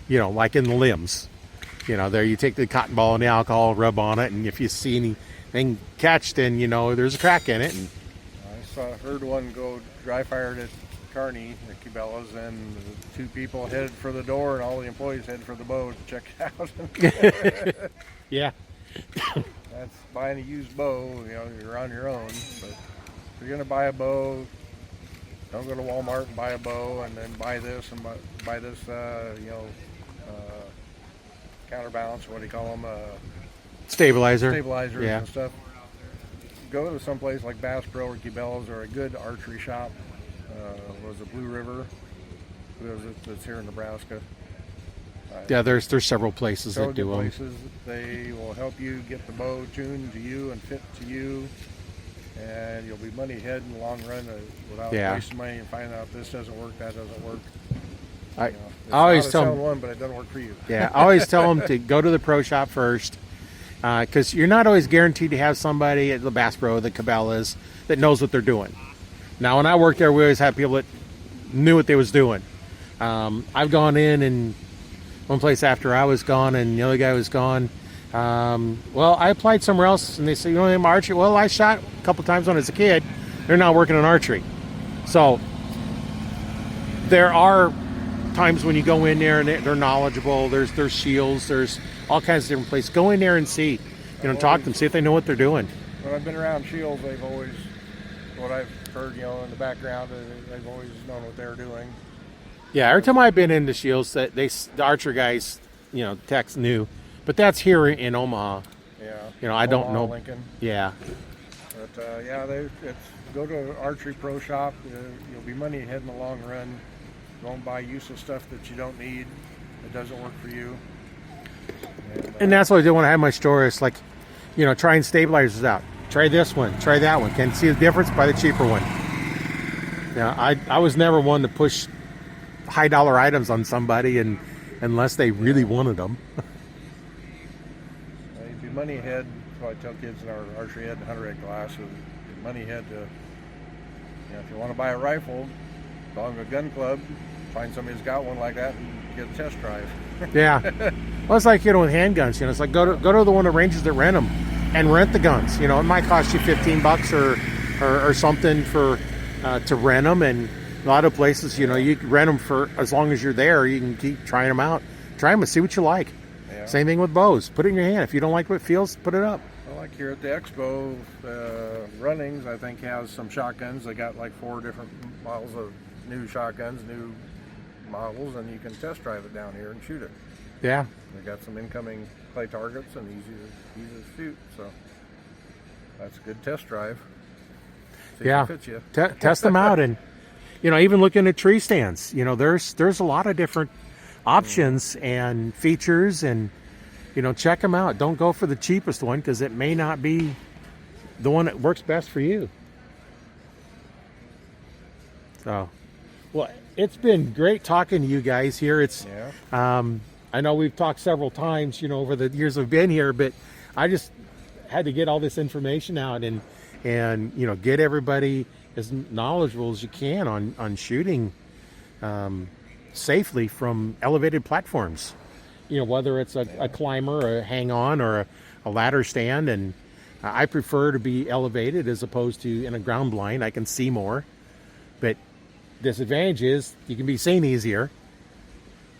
Like in the limbs. There you take the cotton ball and the alcohol, rub on it, and if you see anything catch, then there's a crack in it. And I heard one go dry fired at Kearney, the Cabela's, and the two people headed for the door, and all the employees headed for the bow to check it out. Yeah. That's buying a used bow. You're on your own. But if you're gonna buy a bow, don't go to Walmart and buy a bow, and then buy this and buy this. Counterbalance, what do you call them? Stabilizers and stuff. Go to someplace like Bass Pro or Cabela's or a good archery shop. Was it Blue River? That's here in Nebraska. Yeah, there's several places that do them. They will help you get the bow tuned to you and fit to you, and you'll be money ahead in the long run without wasting money and finding out this doesn't work, that doesn't work. I always tell them one, but it doesn't work for you. Yeah, I always tell them to go to the pro shop first, because you're not always guaranteed to have somebody at the Bass Pro, the Cabela's, that knows what they're doing. Now, when I worked there, we always had people that knew what they was doing. I've gone in and one place after I was gone and the other guy was gone. Well, I applied somewhere else, and they said, I'm archery. Well, I shot a couple times when I was a kid. They're not working on archery. So there are times when you go in there and they're knowledgeable. There's shields. There's all kinds of different places. Go in there and see. Talk to them. See if they know what they're doing. When I've been around shields, they've always what I've heard, in the background, they've always known what they're doing. Yeah, every time I've been into Shields, that the archer guys, techs knew, but that's here in Omaha. Yeah. I don't know. Lincoln. Yeah. But it's go to an archery pro shop. You'll be money ahead in the long run. Don't buy useless stuff that you don't need. It doesn't work for you. And that's what I do when I have my store. It's like, trying stabilizers out. Try this one. Try that one. Can see the difference? Buy the cheaper one. I was never one to push high dollar items on somebody, and unless they really wanted them. You'd be money ahead. So I tell kids in our archery head and hunter head class, money ahead to, if you want to buy a rifle, belong to a gun club, find somebody who's got one like that and get a test drive. Yeah. Well, it's like, with handguns, it's like go to the one of the ranges that rent them and rent the guns. It might cost you $15 or something for to rent them, and a lot of places, you can rent them for as long as you're there. You can keep trying them out. Try them and see what you like. Yeah. Same thing with bows. Put it in your hand. If you don't like what it feels, put it up. Well, like here at the expo, Runnings, I think, has some shotguns. They got like 4 different models of new shotguns, new models, and you can test drive it down here and shoot it. Yeah. They got some incoming clay targets and easy to shoot, so that's a good test drive. See Yeah. if it fits you. Test them out, and even looking at tree stands. There's a lot of different options and features, and check them out. Don't go for the cheapest one, because it may not be the one that works best for you. So, well, it's been great talking to you guys here. I know we've talked several times, over the years we've been here, but I just had to get all this information out and get everybody as knowledgeable as you can on shooting safely from elevated platforms. Whether it's a climber, or a hang-on, or a ladder stand, and I prefer to be elevated as opposed to in a ground blind. I can see more, but disadvantage is you can be seen easier.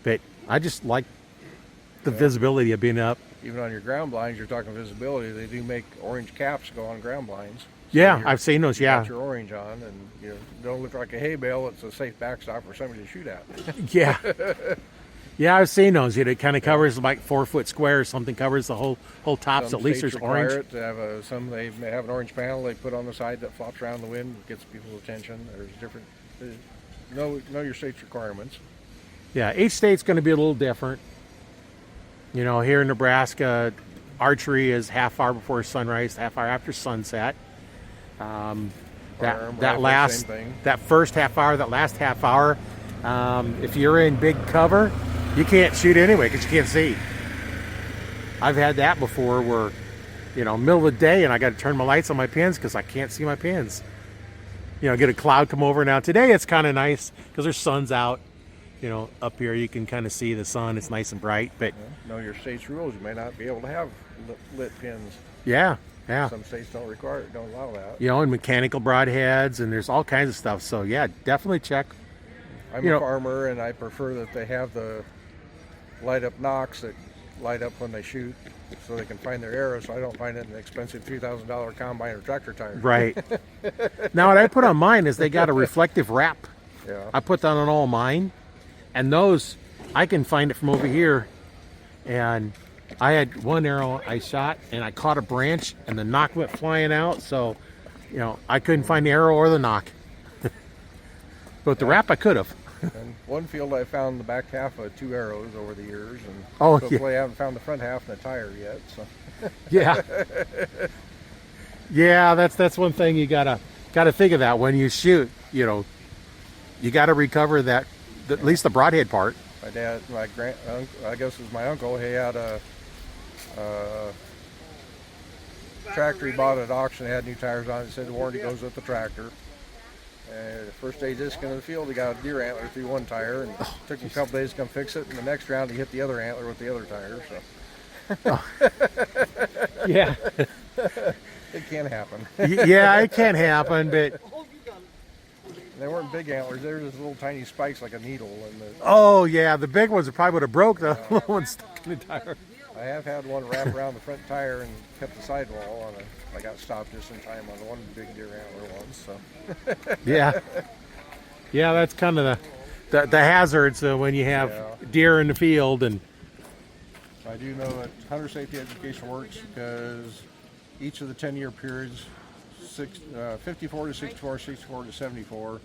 But I just like the visibility of being up. Even on your ground blinds, you're talking visibility. They do make orange caps go on ground blinds. Yeah, I've seen those. You Yeah, got your orange on, and don't look like a hay bale. It's a safe backstop for somebody to shoot at. yeah, yeah. I've seen those. It kind of covers like 4 foot square or something. Covers the whole top. So Some at least states there's require orange. it to have some they may have an orange panel they put on the side that flops around the wind, gets people's attention. There's different. Know your state's requirements. Yeah, each state's going to be a little different. Here in Nebraska, archery is half hour before sunrise, half hour after sunset. That first half hour, that last half hour, if you're in big cover, you can't shoot anyway because you can't see. I've had that before where, middle of the day and I got to turn my lights on my pins because I can't see my pins. Get a cloud come over. Now today it's kind of nice because there's sun's out. Up here you can kind of see the sun. It's nice and bright. But know your state's rules. You may not be able to have lit pins. Yeah. Some states don't allow that. And mechanical broadheads, and there's all kinds of stuff. So yeah, definitely check. I'm a farmer, and I prefer that they have the light up nocks that light up when they shoot, so they can find their arrows. So I don't find it an expensive $3,000 combine or tractor tire. Right. Now what I put on mine is they got a reflective wrap. Yeah. I put that on all mine, and those I can find it from over here. And I had one arrow I shot, and I caught a branch, and the knock went flying out. So, I couldn't find the arrow or the knock. But the wrap I could have. And one field I found the back half of 2 arrows over the years, and Oh, hopefully I haven't found the front half and the tire yet. So Yeah. Yeah, that's one thing you gotta think of that when you shoot. You gotta recover that, at least the broadhead part. my dad, I guess it was my uncle, he had a tractor he bought at auction, had new tires on it. He said the warranty goes with the tractor. And the first day discing in the field, he got a deer antler through one tire, and it took him a couple days to come fix it. And the next round, he hit the other antler with the other tire. So Yeah. it can happen. Yeah, it can happen, but They weren't big antlers; they were just little tiny spikes like a needle. And oh yeah, the big ones probably would have broke. The little ones stuck in the tire. I have had one wrap around the front tire and cut the sidewall I got stopped just in time on one big deer antler once. So Yeah. Yeah, that's kind of the hazards when you have deer in the field. And I do know that hunter safety education works because each of the 10-year periods, 54 to 64, 64 to 74,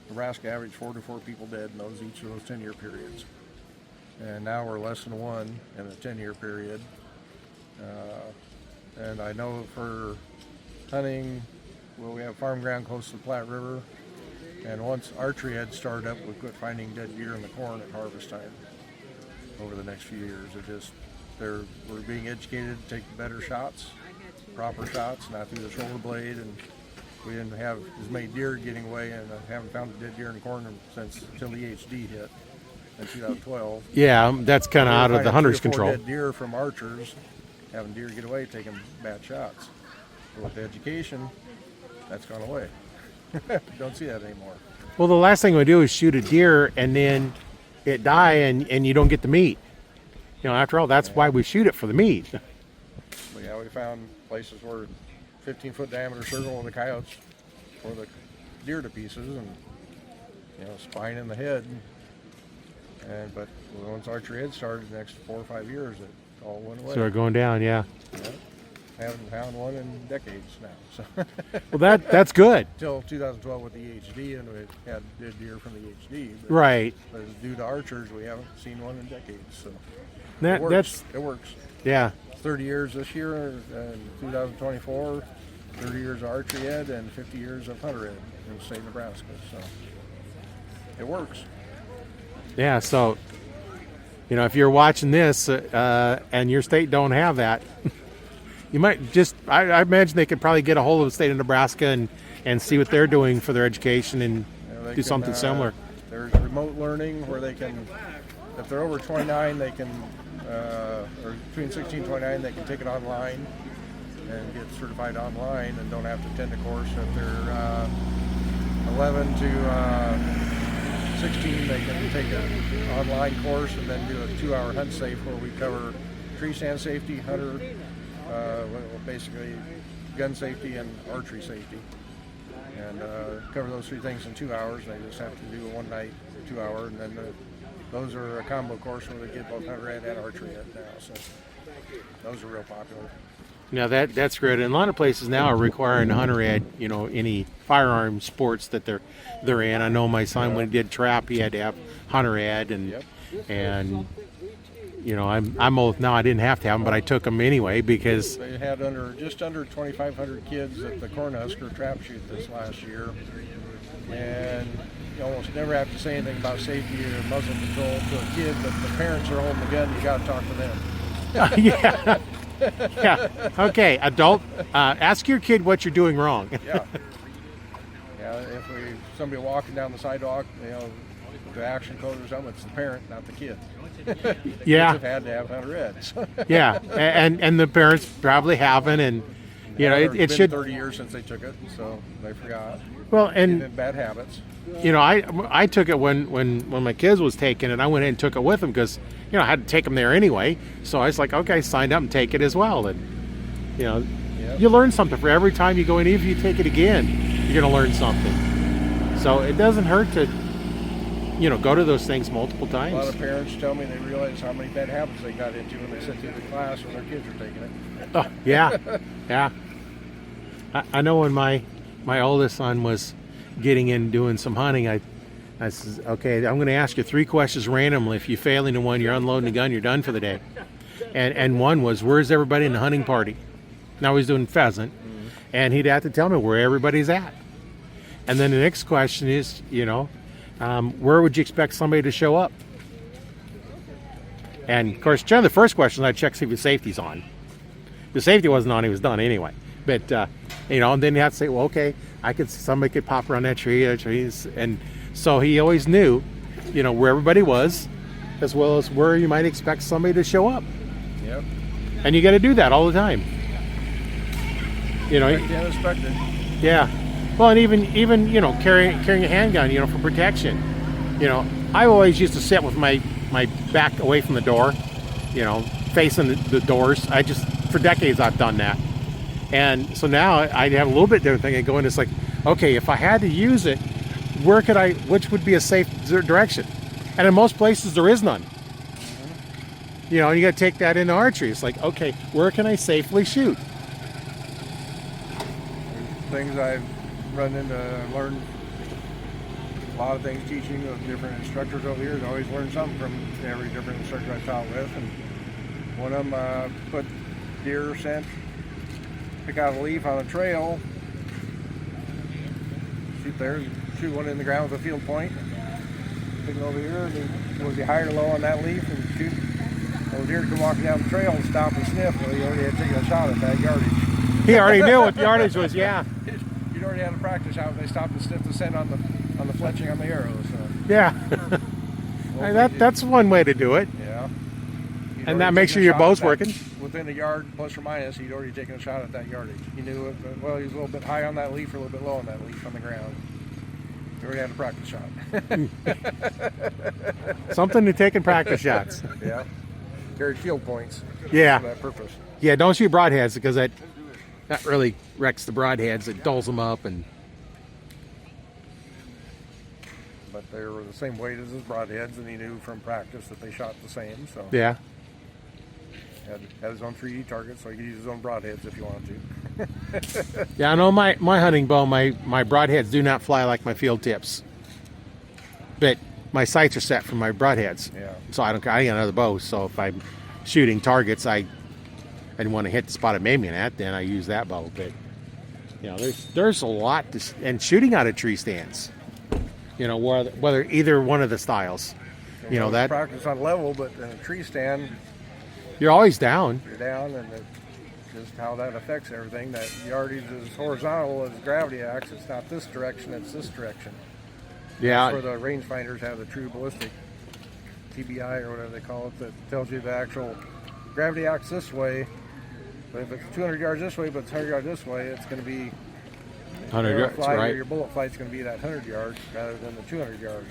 Nebraska averaged 4 to 4 people dead in each of those 10-year periods. And now we're less than 1 in a 10-year period. And I know for hunting, well, we have farm ground close to the Platte River. And once archery had started up, we quit finding dead deer in the corn at harvest time. Over the next few years, we're being educated to take better shots, proper shots, not through the shoulder blade, and we didn't have as many deer getting away, and I haven't found a dead deer in the corn since until the HD hit in 2012. yeah, that's kind of out of the hunter's 3 or 4 control. dead deer from archers, having deer get away, taking bad shots. But with the education, that's gone away. Don't see that anymore. Well, the last thing we do is shoot a deer and then it die and you don't get the meat. You know, after all, that's why we shoot it, for the meat. But yeah, we found places where 15-foot diameter circle with the coyotes tore the deer to pieces, and spine in the head. But once archery had started, the next 4 or 5 years, it all went away. So we're going down, yeah. Haven't found one in decades now. So Well, that's good. until 2012 with the HD, and we had dead deer from the HD. But Right. But due to archers, we haven't seen one in decades. So That's it works. yeah. 30 years this year, in 2024, 30 years of archery ed, and 50 years of hunter ed in the state of Nebraska. So it works. Yeah, so if you're watching this and your state don't have that, you might just I imagine they could probably get a hold of the state of Nebraska and see what they're doing for their education and do something similar. There's remote learning where they can, if they're over 29, they can, or between 16 and 29, they can take it online and get certified online and don't have to attend a course. If they're 11 to 16, they can take an online course and then do a 2-hour hunt safe where we cover tree stand safety, hunter, basically gun safety and archery safety, and cover those 3 things in 2 hours. They just have to do a one night 2 hour, and then those are a combo course where they get both hunter ed and archery ed now. So those are real popular. Now that's great. And a lot of places now are requiring hunter ed, any firearm sports that they're in. I know my son, when he did trap, he had to have hunter ed, and I'm old now. I didn't have to have them, but I took them anyway because They had just under 2,500 kids at the Cornhusker trap shoot this last year, and you almost never have to say anything about safety or muzzle control to a kid, but the parents are holding the gun. You got to talk to them. yeah. Yeah. Okay, adult, ask your kid what you're doing wrong. Yeah. If somebody walking down the sidewalk, the action code or something, it's the parent, not the kid. Yeah. Kids have had to have hunter ed. Yeah, and the parents probably haven't, and it been should. 30 years since they took it, so they forgot. Well, Get in and bad habits. I took it when my kids was taking it. I went in and took it with them because I had to take them there anyway. So I was like, okay, signed up and take it as well. And you learn something for every time you go in. Even if you take it again, you're gonna learn something. So it doesn't hurt to go to those things multiple times. A lot of parents tell me they realize how many bad habits they got into when they sit through the class when their kids are taking it. Oh, yeah, yeah. I know when my oldest son was getting in doing some hunting, I said, okay, I'm going to ask you 3 questions randomly. If you fail into one, you're unloading the gun, you're done for the day. And one was, where's everybody in the hunting party? Now he's doing pheasant, and he'd have to tell me where everybody's at. And then the next question is, where would you expect somebody to show up? And of course, the first question I'd check see if the safety's on. If the safety wasn't on, he was done anyway. But and then you have to say, well, okay, somebody could pop around that tree, and so he always knew, where everybody was, as well as where you might expect somebody to show up. Yep. And you got to do that all the time. Unexpected. Yeah. Well, and even carrying a handgun, for protection. I always used to sit with my back away from the door, facing the doors. For decades I've done that. And so now I have a little bit different thing. I go in, it's like, okay, if I had to use it, which would be a safe direction? And in most places there is none. You know, you got to take that into archery. It's like, okay, where can I safely shoot? Things I've run into, learned a lot of things teaching with different instructors over here. I always learn something from every different instructor I taught with. And one of them put deer scent, pick out a leaf on a trail, shoot one in the ground with a field point, pick it over here, and then was he high or low on that leaf, and shoot. Well, the deer come walking down the trail and stop and sniff. Well, he already had taken a shot at that yardage. He already knew what the yardage was, yeah. He'd already had a practice shot. They stopped and sniffed the scent on the fletching on the arrows. So. Yeah. That's one way to do it. Yeah. And that makes sure your bow's working. Within a yard, plus or minus, he'd already taken a shot at that yardage. He knew it, but, well, he was a little bit high on that leaf or a little bit low on that leaf on the ground. He already had a practice shot. Something to take in practice shots. Yeah. Carried field points. Yeah. For that purpose. Yeah, don't shoot broadheads because that really wrecks the broadheads. It dulls them up. But they were the same weight as his broadheads, and he knew from practice that they shot the same. So yeah. Had his own 3D target, so he could use his own broadheads if he wanted to. Yeah, I know my hunting bow, my broadheads do not fly like my field tips. But my sights are set for my broadheads. Yeah. So I got another bow. So if I'm shooting targets, I didn't want to hit the spot it made me at, then I use that bow. But you know, there's a lot and shooting out of tree stands. You know, whether either one of the styles. You know that practice on level, but in a tree stand, you're always down. You're down, and just how that affects everything. That yardage is horizontal as gravity acts. It's not this direction; it's this direction. Yeah. That's where the rangefinders have the true ballistic TBI or whatever they call it, that tells you the actual gravity acts this way. But if it's 200 yards this way, but it's 100 yards this way, it's going to be 100 yards, right? Your bullet flight's going to be that 100 yards rather than the 200 yards.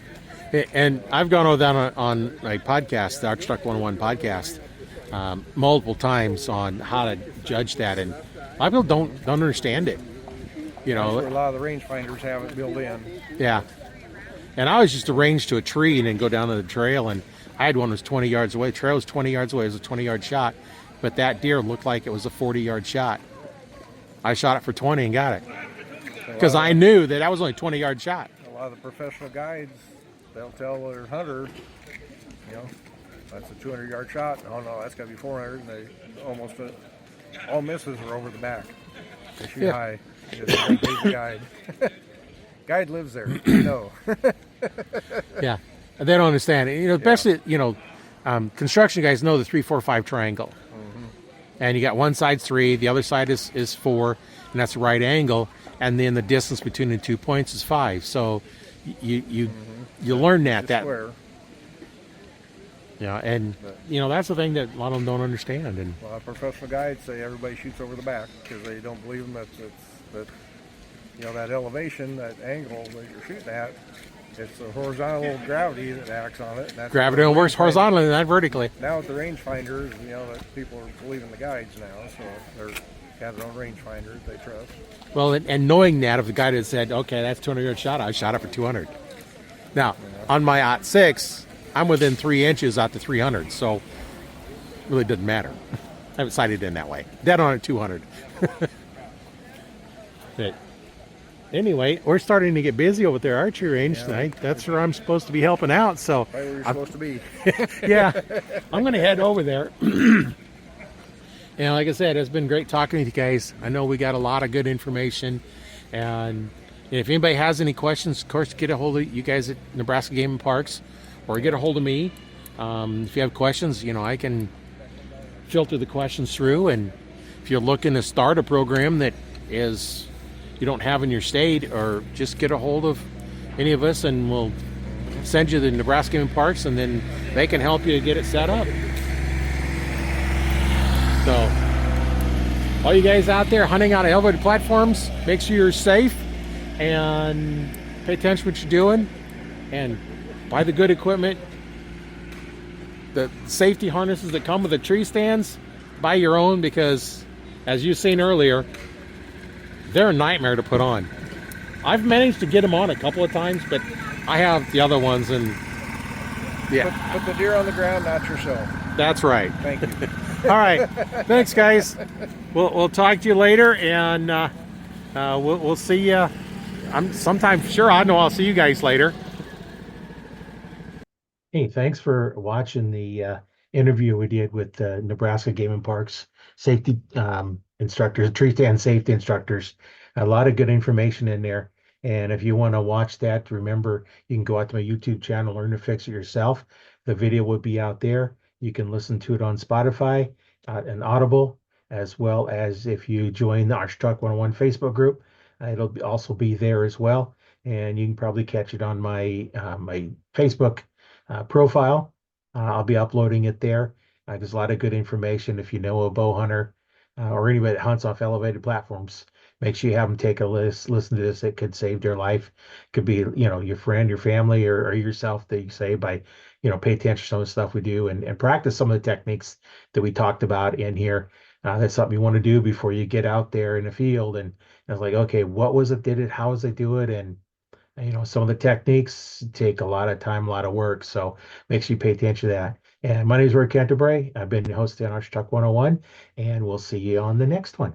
And I've gone over that on a podcast, the Archduck 101 podcast, multiple times on how to judge that, and a lot of people don't understand it. You know, a lot of the rangefinders have it built in. Yeah. And I was just arranged to a tree and then go down to the trail, and I had one that was 20 yards away. The trail was 20 yards away. It was a 20-yard shot, but that deer looked like it was a 40-yard shot. I shot it for 20 and got it because I knew that was only a 20-yard shot. A lot of the professional guides, they'll tell their hunter, you know, that's a 200-yard shot. Oh no, that's got to be 400. And they almost all misses are over the back. They shoot high. They the guide. Guide lives there. You know. Yeah, they don't understand it. You know, especially construction guys know the 3, 4, 5 triangle. Mm-hmm. And you got one side's 3, the other side is 4, and that's a right angle. And then the distance between the 2 points is 5. So you learn that. Square. Yeah, and that's the thing that a lot of them don't understand. And a lot of professional guides say everybody shoots over the back because they don't believe them that that elevation, that angle that you're shooting at, it's the horizontal gravity that acts on it. And that's gravity works horizontally, not vertically. Now with the rangefinders, that people are believing the guides now, so they're got their own rangefinders they trust. Well, and knowing that, if the guy had said, okay, that's 200-yard shot, I shot it for 200. Now, on my .6, I'm within 3 inches out to 300, so it really doesn't matter. I haven't sighted in that way. Dead on at 200. But anyway, we're starting to get busy over at their archery range tonight. That's where I'm supposed to be helping out. So right where you're supposed to be. Yeah, I'm going to head over there. And like I said, it's been great talking with you guys. I know we got a lot of good information. And if anybody has any questions, of course, get a hold of you guys at Nebraska Game and Parks, or get a hold of me. If you have questions, I can filter the questions through. And if you're looking to start a program that is you don't have in your state, or just get a hold of any of us and we'll send you the Nebraska Game and Parks, and then they can help you get it set up. So all you guys out there hunting on elevated platforms, make sure you're safe and pay attention to what you're doing and buy the good equipment. the safety harnesses that come with the tree stands, buy your own, because as you've seen earlier, they're a nightmare to put on. I've managed to get them on a couple of times, but I have the other ones, and yeah, Put the deer on the ground, not yourself. that's right. Thank you. All right, thanks, guys. We'll talk to you later, and we'll see you. I'm sometime sure. I know I'll see you guys later. Hey, thanks for watching the interview we did with Nebraska Game and Parks safety instructors, tree stand safety instructors. A lot of good information in there. And if you want to watch that, remember you can go out to my YouTube channel, learn to fix it yourself. The video will be out there. You can listen to it on Spotify and Audible, as well as if you join the Arch Truck 101 Facebook group, it'll also be there as well. And you can probably catch it on my my Facebook profile. I'll be uploading it there. There's a lot of good information. If you know a bow hunter or anybody that hunts off elevated platforms, make sure you have them take a listen to this. It could save their life. Could be, your friend, your family, or yourself that you save by, pay attention to some of the stuff we do and practice some of the techniques that we talked about in here. That's something you want to do before you get out there in the field. And it's like, okay, what was it, did it, how does it do it? And some of the techniques take a lot of time, a lot of work. So make sure you pay attention to that. And my name is Roy Canterbury. I've been your host on Arch Talk 101, and we'll see you on the next one.